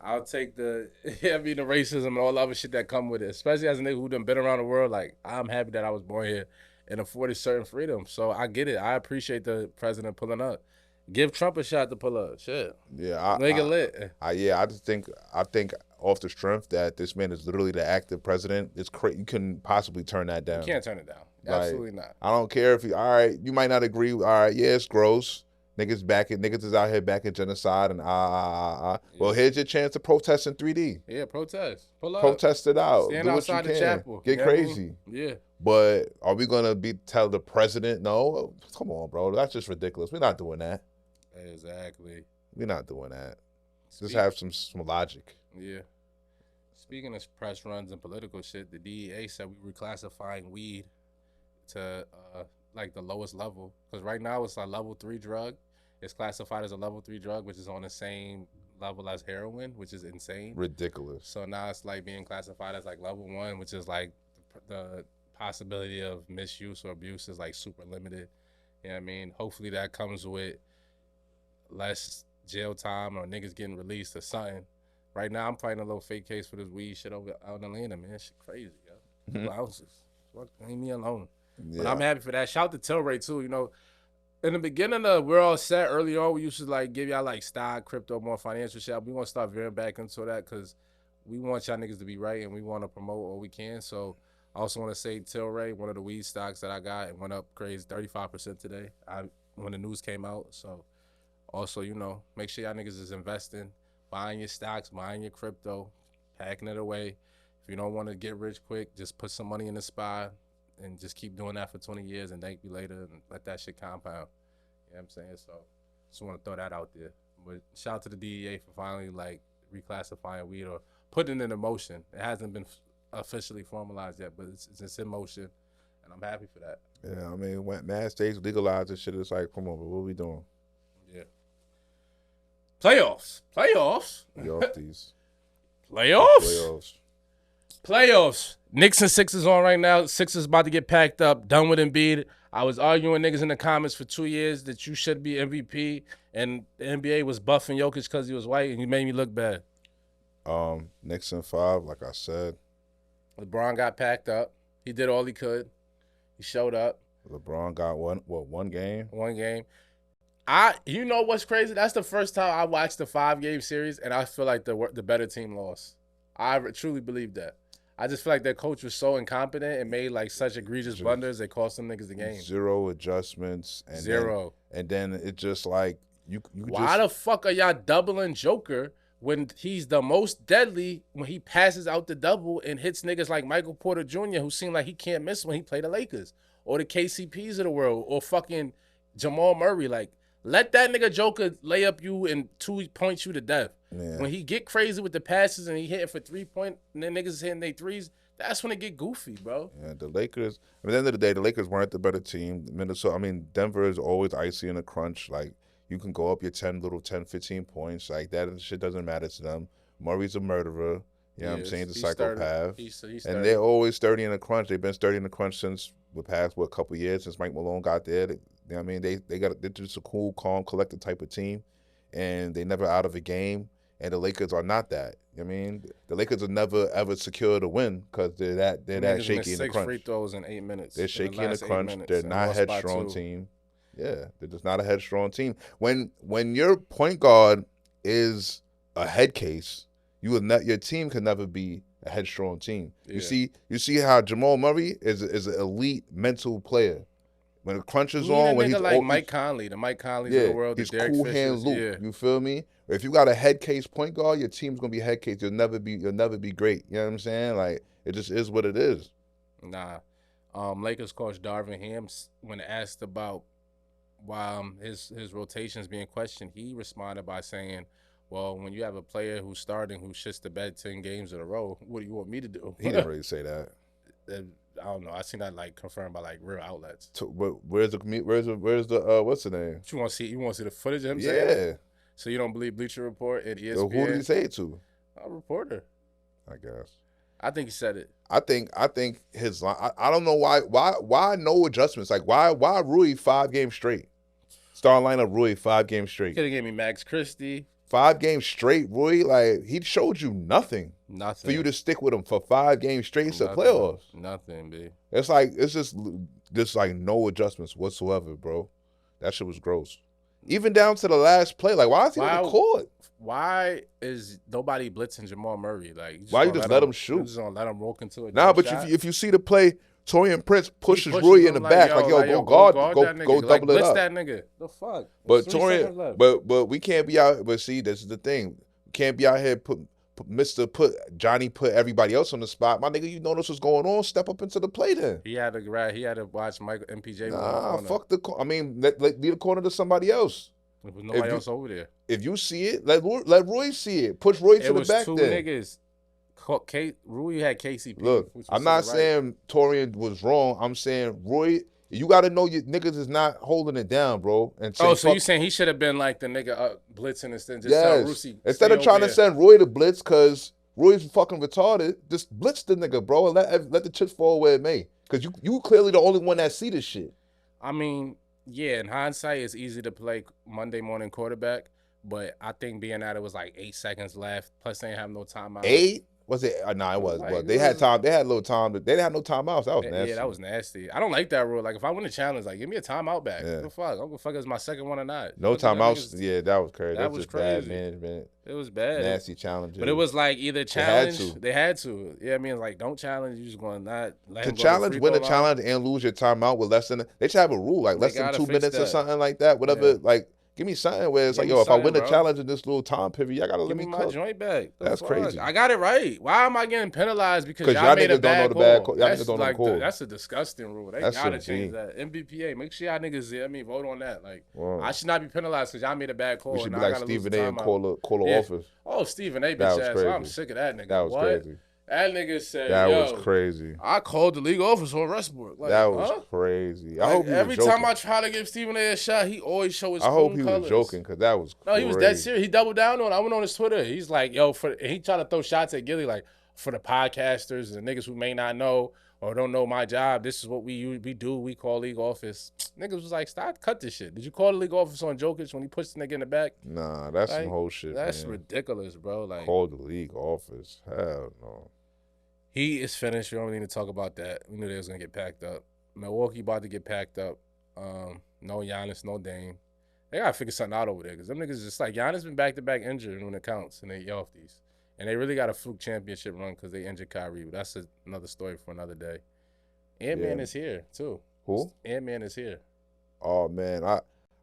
A: I'll take the the racism and all the other shit that come with it. Especially as a nigga who done been around the world. Like, I'm happy that I was born here and afforded certain freedom. So I get it. I appreciate the president pulling up. Give Trump a shot to pull up. Shit.
B: yeah,
A: Make it lit.
B: I just think off the strength that this man is literally the active president, it's you couldn't possibly turn that down.
A: You can't turn it down.
B: Like,
A: Absolutely not.
B: I don't care if you all right, you might not agree. All right, yeah, it's gross. Niggas is out here back in genocide and
A: Yeah.
B: Well, here's your chance to protest in 3D.
A: Yeah, protest. Pull up.
B: Protest it out.
A: Stand
B: Do what
A: outside
B: you
A: the
B: can.
A: chapel.
B: Get
A: You know what I mean?
B: crazy.
A: Yeah.
B: But are we gonna tell the president no? Come on, bro. That's just ridiculous. We're not doing that.
A: Exactly.
B: We're not doing that. Just
A: Speak-
B: have some logic.
A: Yeah. Speaking of press runs and political shit, the DEA said we were classifying weed to like the lowest level, because right now it's a level 3 drug. It's classified as a level 3 drug, which is on the same level as heroin, which is insane.
B: Ridiculous.
A: So now it's like being classified as like level 1, which is like the possibility of misuse or abuse is like super limited. You know what I mean? Hopefully that comes with less jail time or niggas getting released or something. Right now I'm fighting a little fake case for this weed shit over out in Atlanta, man. Shit crazy, yo. 2 ounces. Fuck, leave me alone.
B: Yeah.
A: But I'm happy for that. Shout to Tilray too. You know, in the beginning of We're All Set early on, we used to like give y'all like stock, crypto, more financial shit. We want to start veering back into that because we want y'all niggas to be right and we want to promote all we can. So I also want to say Tilray, one of the weed stocks that I got, it went up crazy 35% today. When the news came out. So also, you know, make sure y'all niggas is investing, buying your stocks, buying your crypto, packing it away. If you don't want to get rich quick, just put some money in the SPY and just keep doing that for 20 years and thank you later and let that shit compound. You know what I'm saying? So just want to throw that out there. But shout out to the DEA for finally like reclassifying weed or putting it in motion. It hasn't been officially formalized yet, but it's in motion and I'm happy for that.
B: Yeah, I mean, when mad states legalize this shit, it's like, come on, but what are we doing?
A: Yeah. Playoffs.
B: We off these
A: Playoffs. Knicks and Sixers on right now. Sixers about to get packed up. Done with Embiid. I was arguing niggas in the comments for 2 years that you should be MVP, and the NBA was buffing Jokic because he was white, and you made me look bad.
B: Knicks in 5, like I said.
A: LeBron got packed up. He did all he could. He showed up.
B: LeBron got one game?
A: One game. You know what's crazy? That's the first time I watched the 5-game series, and I feel like the better team lost. I truly believe that. I just feel like their coach was so incompetent and made like such egregious blunders they cost them niggas the game.
B: 0 adjustments. And
A: Zero.
B: Then it just like you
A: Why the fuck are y'all doubling Joker when he's the most deadly when he passes out the double and hits niggas like Michael Porter Jr. who seem like he can't miss when he play the Lakers or the KCPs of the world or fucking Jamal Murray? Like, let that nigga Joker lay up you and 2-point you to death.
B: Yeah.
A: When he get crazy with the passes and he hitting for 3-point and then niggas is hitting their threes, that's when it get goofy, bro.
B: Yeah, the Lakers. At the end of the day, the Lakers weren't the better team. Denver is always icy in a crunch. Like, you can go up your 10, 15 points. Like, that shit doesn't matter to them. Murray's a murderer. You know what I'm saying? He's a psychopath.
A: He's
B: and they're always sturdy in a crunch. They've been sturdy in the crunch since the past, couple of years, since Mike Malone got there. You know what I mean? They're just a cool, calm, collected type of team. And they never out of a game. and the Lakers are not that. I mean, the Lakers will never ever secure the win because they're that
A: Niggas
B: shaky
A: missed
B: in the
A: 6 free
B: crunch.
A: throws in 8 minutes.
B: They're
A: In the
B: shaky in the
A: last 8
B: crunch.
A: minutes
B: They're
A: and
B: not a
A: lost by
B: headstrong
A: 2.
B: team. Yeah, they're just not a headstrong team. When your point guard is a head case, your team can never be a headstrong team.
A: Yeah.
B: You see how Jamal Murray is an elite mental player. When the crunch is
A: You need a
B: on, when
A: nigga
B: he's
A: like Mike Conley, the Mike Conleys of the world, the
B: he's
A: Derek
B: cool hand
A: Fishers.
B: Luke.
A: Yeah.
B: You feel me? If you got a head case point guard, your team's gonna be head case. You'll never be great. You know what I'm saying? Like it just is what it is.
A: Nah. Lakers coach Darvin Ham, when asked about why his rotations being questioned, he responded by saying, "Well, when you have a player who's starting who shits the bed 10 games in a row, what do you want me to do?"
B: He didn't really say that.
A: I don't know. I seen that like confirmed by like real outlets.
B: Where's the what's the name?
A: You want to see? You want to see the footage of him saying it?
B: Yeah.
A: So you don't believe Bleacher Report and ESPN?
B: So who did he say it to?
A: A reporter.
B: I guess.
A: I think he said it.
B: I think his line. I don't know why no adjustments. Like why Rui 5 games straight. Star lineup Rui 5 games straight.
A: Could have gave me Max Christie.
B: 5 games straight, Rui. Like he showed you nothing.
A: Nothing
B: For you to stick with him for 5 games straight to
A: Nothing.
B: playoffs.
A: Nothing, B.
B: It's just like no adjustments whatsoever, bro. That shit was gross. Even down to the last play. Like why is he on the court?
A: Why is nobody blitzing Jamal Murray? Like
B: why you just let him shoot?
A: You just gonna let him walk into it?
B: Nah, but if you see the play, Torian Prince pushes Rui in the back, like yo, go double
A: like,
B: it up.
A: That nigga. The fuck.
B: But Torian, but we can't be out. But see, this is the thing. We can't be out here put Johnny put everybody else on the spot. My nigga, you know this was going on. Step up into the play then.
A: He had to watch Michael MPJ.
B: Nah, fuck the. I mean, leave the corner to somebody else.
A: There was nobody else over there.
B: If you see it, let Roy see it. Push Roy to the back.
A: It was 2 niggas. Rui had KCP.
B: Look, I'm not saying Torian was wrong. I'm saying Roy. You got to know your niggas is not holding it down, bro. And
A: so you saying he should have been like the nigga blitzing instead just tell Rusi.
B: Instead of trying to send Roy to blitz because Roy's fucking retarded, just blitz the nigga, bro, and let the chips fall where it may. Because you clearly the only one that see this shit.
A: I mean, yeah, in hindsight, it's easy to play Monday morning quarterback, but I think being that it was like 8 seconds left, plus they ain't have no timeout.
B: 8? Was it? Nah, it was. Like, they had time. They had a little time. They didn't have no timeouts. That was nasty.
A: Yeah, that was nasty. I don't like that rule. Like, if I win a challenge, like, give me a timeout back.
B: Yeah.
A: What the fuck? I don't give a fuck if it's my second one or not.
B: No timeouts. Yeah, that was crazy.
A: That was
B: just
A: crazy.
B: Bad management.
A: It was bad.
B: Nasty challenges.
A: But it was like either challenge. They had to. Yeah, I mean, like, don't challenge. You just going to not let him go
B: challenge, win a challenge, and lose your timeout with less than. They should have a rule, like less than 2 minutes or something like that. Whatever, like. Give me something where it's like, yo, if I win a challenge in this little time period, y'all gotta let me
A: my
B: cook.
A: joint back.
B: That's crazy.
A: I got it right. Why am I getting penalized because
B: y'all
A: made a bad call?
B: Y'all niggas don't know the call.
A: That's a disgusting rule. They gotta change that. MBPA, make sure y'all niggas, vote on that. Like, I should not be penalized because y'all made a bad call.
B: We should be like Stephen A. and call a office.
A: Oh, Stephen A. bitch ass. I'm sick of that nigga.
B: That was crazy.
A: That nigga said,
B: that was crazy.
A: I called the league office on Westbrook. Like,
B: that was crazy. I hope he was
A: every
B: joking.
A: time I try to give Stephen A. shot, he always show his
B: I hope he
A: colors.
B: was joking because that was crazy.
A: No, he was dead serious. He doubled down on it. I went on his Twitter. He's like, yo, he tried to throw shots at Gilly, like, for the podcasters and the niggas who may not know or don't know my job, this is what we do. We call league office. Niggas was like, stop, cut this shit. Did you call the league office on Jokic when he pushed the nigga in the back?
B: Nah, that's some whole shit,
A: That's ridiculous, bro. Like,
B: call the league office. Hell no.
A: He is finished. We don't need to talk about that. We knew they was going to get packed up. Milwaukee about to get packed up. No Giannis, no Dame. They got to figure something out over there because them niggas just like, Giannis been back-to-back injured when it counts, and they off these. And they really got a fluke championship run because they injured Kyrie. But that's another story for another day. Ant-Man is here, too.
B: Who?
A: Ant-Man is here.
B: Oh, man.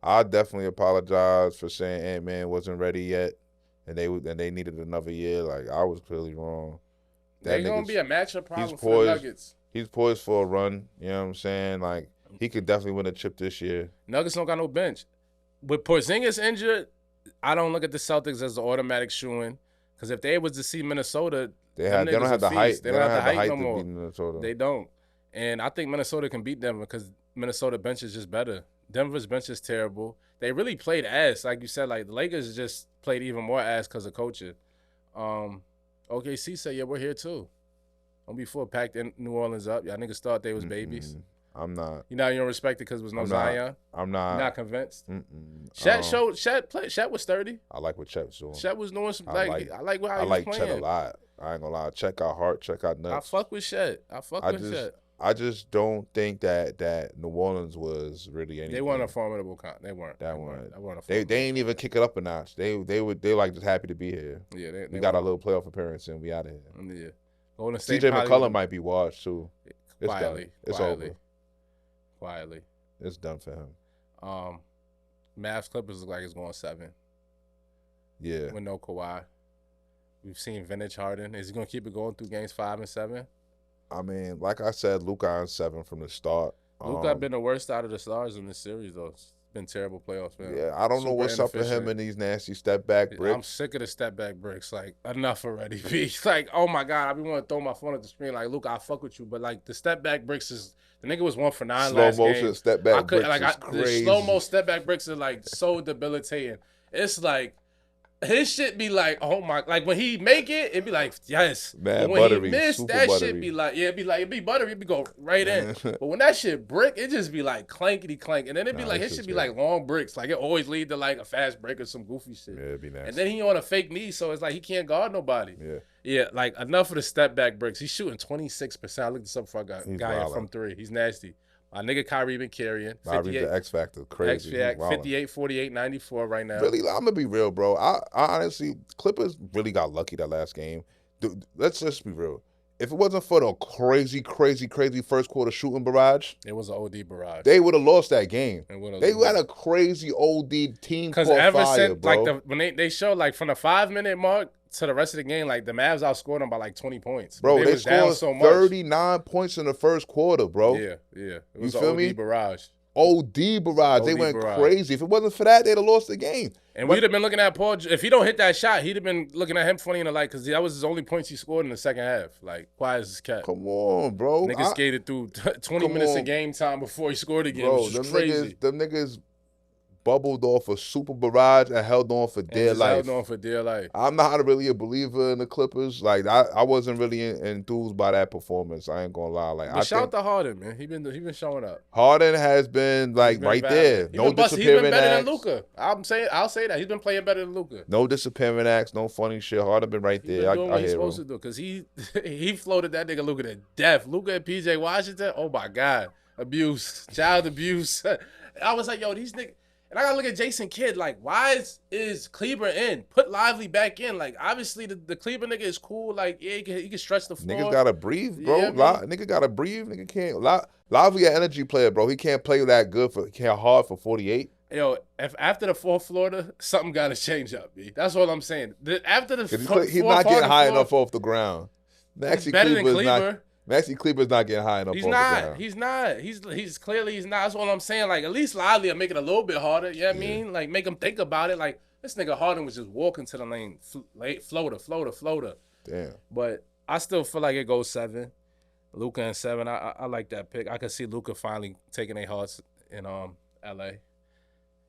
B: I definitely apologize for saying Ant-Man wasn't ready yet, and they needed another year. Like, I was clearly wrong.
A: They're going to be a matchup problem for the Nuggets.
B: He's poised for a run. You know what I'm saying? Like, he could definitely win a chip this year.
A: Nuggets don't got no bench. With Porzingis injured, I don't look at the Celtics as an automatic shoo-in. Because if they was to see Minnesota,
B: they don't have the height.
A: They don't have the height no
B: to
A: more.
B: beat Minnesota.
A: They don't. And I think Minnesota can beat Denver because Minnesota bench is just better. Denver's bench is terrible. They really played ass. Like you said, like the Lakers just played even more ass because of coaching. OKC said, yeah, we're here too. Don't be full packed in New Orleans up. Y'all niggas thought they was babies.
B: I'm not.
A: You don't respect it because it was no
B: I'm
A: Zion.
B: I'm
A: You're
B: not.
A: not convinced.
B: Mm-mm.
A: Shet was sturdy.
B: I like what Chet's doing.
A: Shet was doing some I like how
B: I
A: he was
B: like Chet a
A: playing.
B: lot. I ain't gonna lie. Check out Hart. Check out
A: I
B: Nuts.
A: fuck with Shet.
B: I just don't think that New Orleans was really anything.
A: They weren't a formidable They weren't.
B: They ain't even kick it up a notch. They like just happy to be here.
A: Yeah,
B: we got our little playoff appearance and we out of here.
A: Yeah. Golden State.
B: CJ McCollum might be washed too. It's
A: quietly,
B: done. It's
A: quietly,
B: over.
A: Quietly.
B: It's done for him.
A: Mavs Clippers look like it's going 7.
B: Yeah.
A: With no Kawhi. We've seen vintage Harden. Is he gonna keep it going through games 5 and 7?
B: I mean, like I said, Luka on 7 from the start.
A: Luka been the worst out of the stars in this series, though. It's been terrible playoffs, man.
B: Yeah, I don't know what's up with him and these nasty step back bricks.
A: I'm sick of the step back bricks. Like, enough already, B. Like, oh my God, I be want to throw my phone at the screen. Like, Luka, I fuck with you, but like the step back bricks is the nigga was 1 for 9 last game. Slow motion
B: step back bricks is crazy.
A: The slow mo step back bricks are like so debilitating. It's like. His shit be like, oh my, like when he make it, it be like, yes.
B: Man,
A: but when
B: buttery,
A: he miss, that
B: buttery.
A: shit be like, yeah, it be buttery, it be go right in. But when that shit brick, it just be like clankety clank. And then it be like, his shit be like long bricks. Like it always lead to like a fast break or some goofy shit.
B: Yeah, it'd be nice.
A: And then he on a fake knee, so it's like he can't guard nobody.
B: Yeah.
A: Yeah, like enough of the step back bricks. He's shooting 26%. I looked this up before I got guy from 3. He's nasty. My nigga Kyrie been carrying.
B: Kyrie's the X Factor. Crazy.
A: 58, 48, 94 right now.
B: Really, I'm going to be real, bro. I honestly, Clippers really got lucky that last game. Dude, let's just be real. If it wasn't for the crazy first quarter shooting barrage.
A: It was an OD barrage.
B: They would have lost that game. They had a crazy OD team caught fire, bro.
A: Like when they showed like from the 5-minute mark to the rest of the game, like the Mavs outscored them by like 20 points.
B: Bro, they scored 39 points in the first quarter, bro.
A: Yeah. It was an OD barrage.
B: OD barrage. They went crazy. If it wasn't for that, they'd have lost the game.
A: And we'd have been looking at Paul. If he don't hit that shot, he'd have been looking at him funny in the light because that was his only points he scored in the second half. Like, quiet as his cat.
B: Come on, bro.
A: Niggas skated through 20 minutes of game time before he scored again. Bro, which was crazy.
B: Them niggas bubbled off a super barrage and held on for dear life. I'm not really a believer in the Clippers. Like I wasn't really enthused by that performance. I ain't gonna lie. Like,
A: but shout out to Harden, man. He been showing up.
B: Harden has been like right there. No disappearing acts. He's been better than
A: Luka. I'll say that he's been playing better than Luka.
B: No disappearing acts. No funny shit. Harden been right there.
A: He's been doing what he's supposed to do because he floated that nigga Luka to death. Luka and PJ Washington. Oh my God, abuse, child abuse. I was like, yo, these niggas. And I gotta look at Jason Kidd, like, why is Kleber in? Put Lively back in. Like, obviously, the Kleber nigga is cool. Like, yeah, he can stretch the floor.
B: Niggas gotta breathe, bro.
A: Yeah,
B: nigga gotta breathe. Nigga can't. Lively an energy player, bro. He can't play that good can't hard for 48.
A: Yo, if after the fourth Florida, something gotta change up, B. That's all I'm saying. After the
B: he's not getting high enough off the ground.
A: Maxi better than Kleber.
B: Maxi Kleber's not getting high enough.
A: He's not. He's clearly not. That's all I'm saying. Like, at least Lively will make it a little bit harder. You know what I mean? Like, make him think about it. Like, this nigga Harden was just walking to the lane, floater.
B: Damn.
A: But I still feel like it goes 7. Luka and 7. I like that pick. I could see Luka finally taking their hearts in LA. You know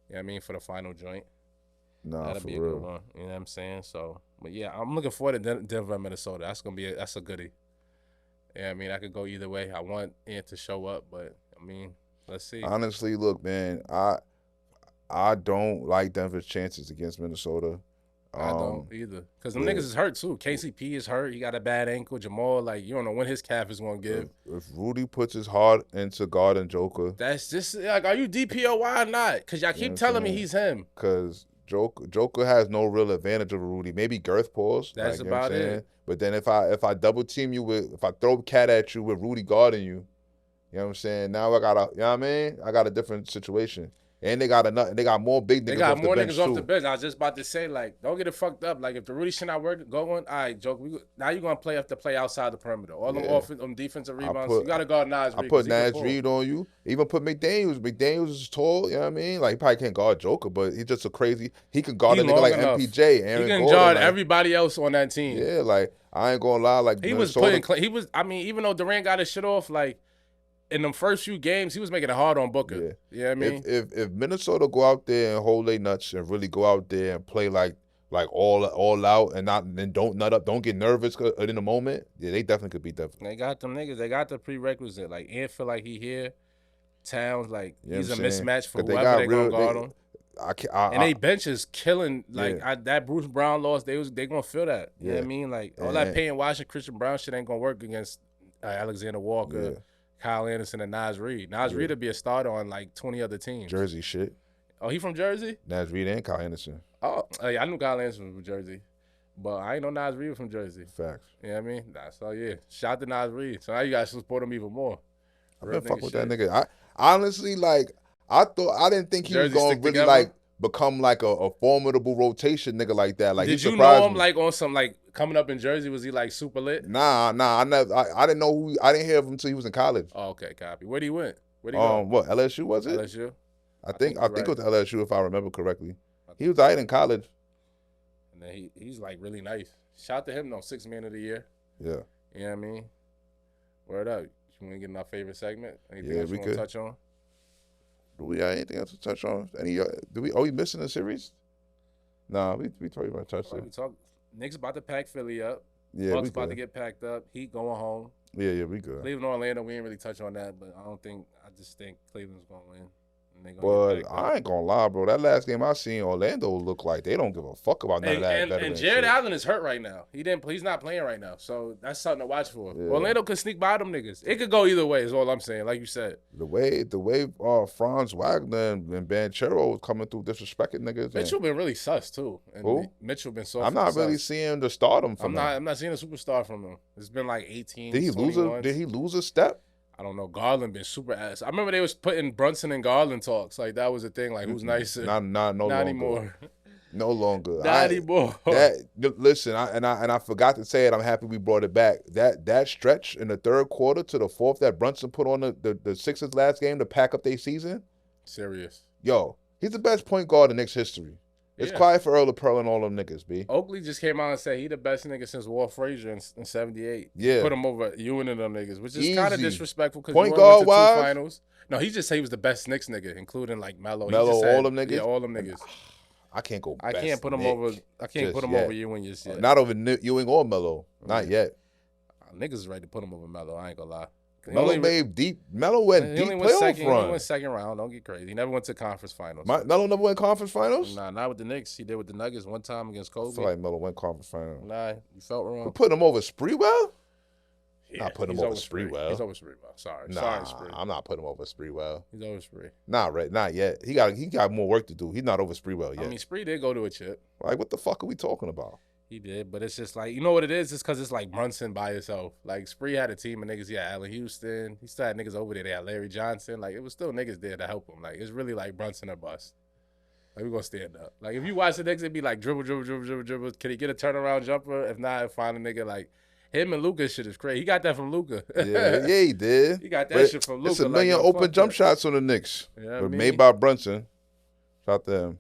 A: what I mean? For the final joint.
B: Nah,
A: that'll be a good one. You know what I'm saying? So, but yeah, I'm looking forward to Denver and Minnesota. That's a goodie. Yeah, I mean, I could go either way. I want Ant to show up, but, I mean, let's see.
B: Honestly, look, man, I don't like Denver's chances against Minnesota.
A: I don't either. Because them niggas is hurt, too. KCP is hurt. He got a bad ankle. Jamal, like, you don't know when his calf is going to give.
B: If Rudy puts his heart into guarding Joker.
A: That's just, like, are you DPOY or not? Because y'all keep telling me he's him.
B: Because Joker has no real advantage over Rudy. Maybe girth pause.
A: That's like, about it.
B: But then if I double team you if I throw cat at you with Rudy guarding you, you know what I'm saying? Now I got you know what I mean? I got a different situation. And they got more big niggas. They got more niggas off the bench.
A: I was just about to say, like, don't get it fucked up. Like, if the Rudy shit not working, all right, Joker. Now you're gonna have to play outside the perimeter. All them defensive rebounds. You gotta guard Nas Reed.
B: I put Nas Reed on you. Even put McDaniels. McDaniels is tall. You know what I mean? Like, he probably can't guard Joker, but he's just a crazy. He can guard a nigga like MPJ. Aaron
A: he can
B: Gordon,
A: guard everybody else on that team.
B: Yeah, like, I ain't gonna lie. Like,
A: he was putting. He was. I mean, even though Durant got his shit off, like, in them first few games, he was making it hard on Booker. Yeah. You know what I mean?
B: If Minnesota go out there and hold their nuts and really go out there and play like all out and don't nut up, don't get nervous in the moment, yeah, they definitely could beat Denver.
A: They got them niggas. They got the prerequisite. Like, Ant feel like he here. Towns, like
B: You know
A: he's a
B: what I'm saying?
A: mismatch for
B: Because they
A: whoever
B: got
A: they gonna
B: real.
A: guard him. And they bench is killing. Like
B: Yeah.
A: that Bruce Brown loss, they gonna feel that. You know what I
B: Yeah.
A: mean? Like all that Peyton Washington, Christian Brown shit ain't gonna work against Alexander Walker,
B: Yeah.
A: Kyle Anderson, and Nas Reed. Nas Reed would be a starter on like 20 other teams.
B: Jersey shit.
A: Oh, he from Jersey?
B: Nas Reed and Kyle Anderson.
A: Oh, yeah, I knew Kyle Anderson was from Jersey, but I ain't know Nas Reed was from Jersey.
B: Facts.
A: You know what I mean? So yeah, shout to Nas Reed. So now you guys support him even more.
B: I've been fucking with that nigga. I honestly I didn't think he was gonna really like become like a formidable rotation nigga like that. Like,
A: did
B: he
A: you know him
B: me.
A: like on some like coming up in Jersey? Was he like super lit?
B: Nah. I didn't know who. I didn't hear of him until he was in college.
A: Oh, okay, copy. Where'd he went? Where'd he go?
B: What, LSU was it?
A: LSU.
B: I think it was LSU if I remember correctly. He was in college.
A: And then he's like really nice. Shout to him though, 6th man of the year.
B: Yeah.
A: You know what I mean? Word up. You want to get in our favorite segment? Anything else
B: we
A: you want to touch on?
B: Do we have anything else to touch on? We missing a series? Nah, we probably about to touch it.
A: Knicks about to pack Philly up.
B: Yeah,
A: Bucks about to get packed up. Heat going home.
B: Yeah, we good.
A: Cleveland, Orlando, we didn't really touch on that, but I just think Cleveland's going to win.
B: But I ain't gonna lie, bro. That last game I seen, Orlando look like they don't give a fuck about none of that.
A: And Jared Allen is hurt right now. He's not playing right now, so that's something to watch for. Yeah. Orlando could sneak by them niggas. It could go either way. Is all I'm saying. Like you said,
B: the way Franz Wagner and Banchero was coming through disrespecting niggas.
A: Mitchell been really sus too. And
B: who?
A: Mitchell been so.
B: I'm not really seeing the stardom from him.
A: I'm not seeing a superstar from him. It's been like 18.
B: Did he lose a step?
A: I don't know. Garland been super ass. I remember they was putting Brunson and Garland talks. Like, that was a thing. Like, who's nicer?
B: Not anymore. No longer.
A: Not anymore.
B: Listen, I forgot to say it. I'm happy we brought it back. That stretch in the third quarter to the fourth that Brunson put on the Sixers last game to pack up their season.
A: Serious.
B: Yo, he's the best point guard in Knicks history. It's quiet for Earl of Pearl and all them niggas, B.
A: Oakley just came out and said he the best nigga since Walt Frazier in 78.
B: Yeah.
A: Put him over Ewing and them niggas, which is kind of disrespectful because
B: point guard
A: wise, 2 finals. No, he just said he was the best Knicks nigga, including like Melo.
B: All them niggas?
A: Yeah, all them niggas.
B: I can't go
A: I can't put him over Ewing just yet.
B: Not over Ewing or Melo. Not yet.
A: Niggas is ready to put him over Melo. I ain't gonna lie.
B: Melo went deep playoff run. He
A: only went second round. Don't get crazy. He never went to conference finals.
B: Melo never went conference finals?
A: Nah, not with the Knicks. He did with the Nuggets one time against Kobe.
B: I feel like Melo went conference finals.
A: Nah, you felt wrong.
B: We put him over Spreewell?
A: Yeah,
B: not putting him over Spreewell.
A: He's over Spreewell. Sorry, Spree.
B: I'm not putting him over Spreewell.
A: He's over Spree.
B: Not yet. He got more work to do. He's not over Spreewell yet.
A: I mean, Spree did go to a chip.
B: Like, what the fuck are we talking about?
A: He did, but it's just like, you know what it is? It's because it's like Brunson by himself. Like, Spree had a team of niggas. He had Allen Houston. He still had niggas over there. They had Larry Johnson. Like, it was still niggas there to help him. Like, it's really like Brunson or bust. Like, we're going to stand up. Like, if you watch the Knicks, it'd be like dribble. Can he get a turnaround jumper? If not, find a nigga like him and Luka shit is crazy. He got that from Luka.
B: Yeah, he did.
A: He got that shit from Luka.
B: It's a million open jump shots on the Knicks.
A: Yeah,
B: but made by Brunson. Shout to him.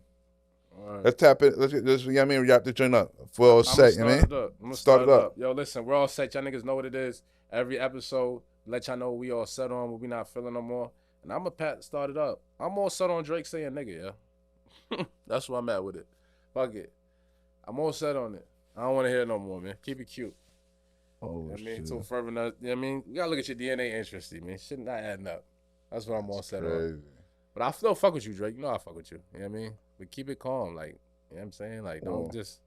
B: Right. Let's tap it. Let's wrap the joint up. We're all set, man.
A: I'm gonna start it up. Yo, listen, we're all set. Y'all niggas know what it is. Every episode, let y'all know what we all set on, what we not feeling no more. And I'm gonna start it up. I'm all set on Drake saying nigga, yeah. That's where I'm at with it. Fuck it. I'm all set on it. I don't want to hear it no more, man. Keep it cute.
B: Oh,
A: I mean, so further, you know what I mean? You gotta look at your DNA interesting, man. Shit not adding up. That's what I'm all set on. But I still fuck with you, Drake. You know I fuck with you. You know what I mean? But keep it calm. Like, you know what I'm saying? Like, don't just,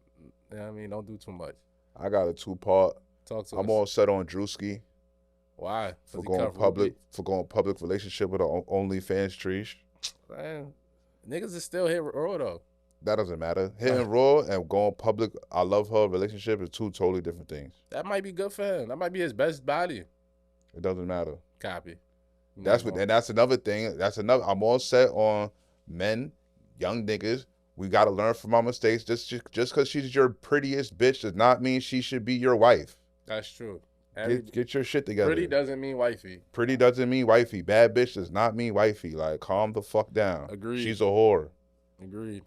A: you know what I mean? Don't do too much.
B: I got a 2-part.
A: Talk to us.
B: I'm all set on Drewski.
A: Why?
B: For going public relationship with an OnlyFans trees.
A: Man, niggas is still here raw, though.
B: That doesn't matter. Hitting raw and going public, I love her relationship is 2 totally different things.
A: That might be good for him. That might be his best body.
B: It doesn't matter.
A: Copy.
B: That's another thing. I'm all set on men, young niggas. We gotta learn from our mistakes. Just because she's your prettiest bitch does not mean she should be your wife.
A: That's true.
B: Get your shit together.
A: Pretty doesn't mean wifey.
B: Pretty doesn't mean wifey. Bad bitch does not mean wifey. Like, calm the fuck down.
A: Agreed.
B: She's a whore.
A: Agreed.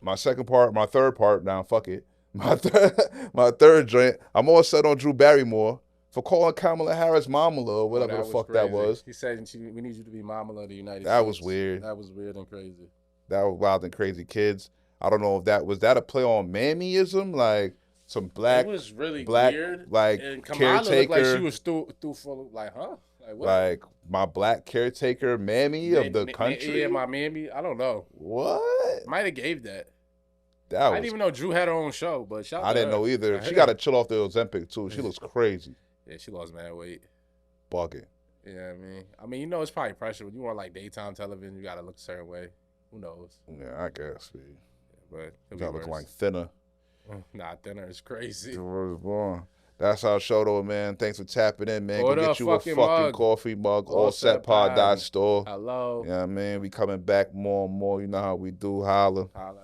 B: My third part, now fuck it. My third joint, I'm all set on Drew Barrymore for calling Kamala Harris Mamala or whatever the fuck that was.
A: He said, we need you to be Mamala of the United States.
B: That was weird.
A: That was weird and crazy.
B: That was wild and crazy, kids. I don't know if that was a play on mammyism, like some black.
A: It was really
B: weird. Like
A: and Kamala
B: caretaker.
A: looked like she was through full of, like, huh? Like what?
B: Like my black caretaker, mammy of the country.
A: Yeah, my mammy. I don't know.
B: What?
A: Might have gave that.
B: That
A: I didn't
B: was.
A: even know Drew had her own show, but shout out
B: I
A: to
B: didn't
A: her.
B: know either. She got to chill off the Ozempic too. She looks crazy.
A: Yeah, she lost mad weight.
B: Bugging.
A: Yeah, I mean, you know, it's probably pressure. When you want like daytime television, you gotta look a certain way. Who knows?
B: Yeah, I guess. Man.
A: But
B: You gotta look like thinner.
A: Nah, thinner is crazy.
B: That's our show, though, man. Thanks for tapping in, man.
A: Order
B: Go
A: a
B: get you a
A: fucking
B: fucking
A: mug.
B: coffee mug. Allsetpod.store.
A: Hello.
B: Yeah, man. We coming back more and more. You know how we do. Holla.
A: Holla.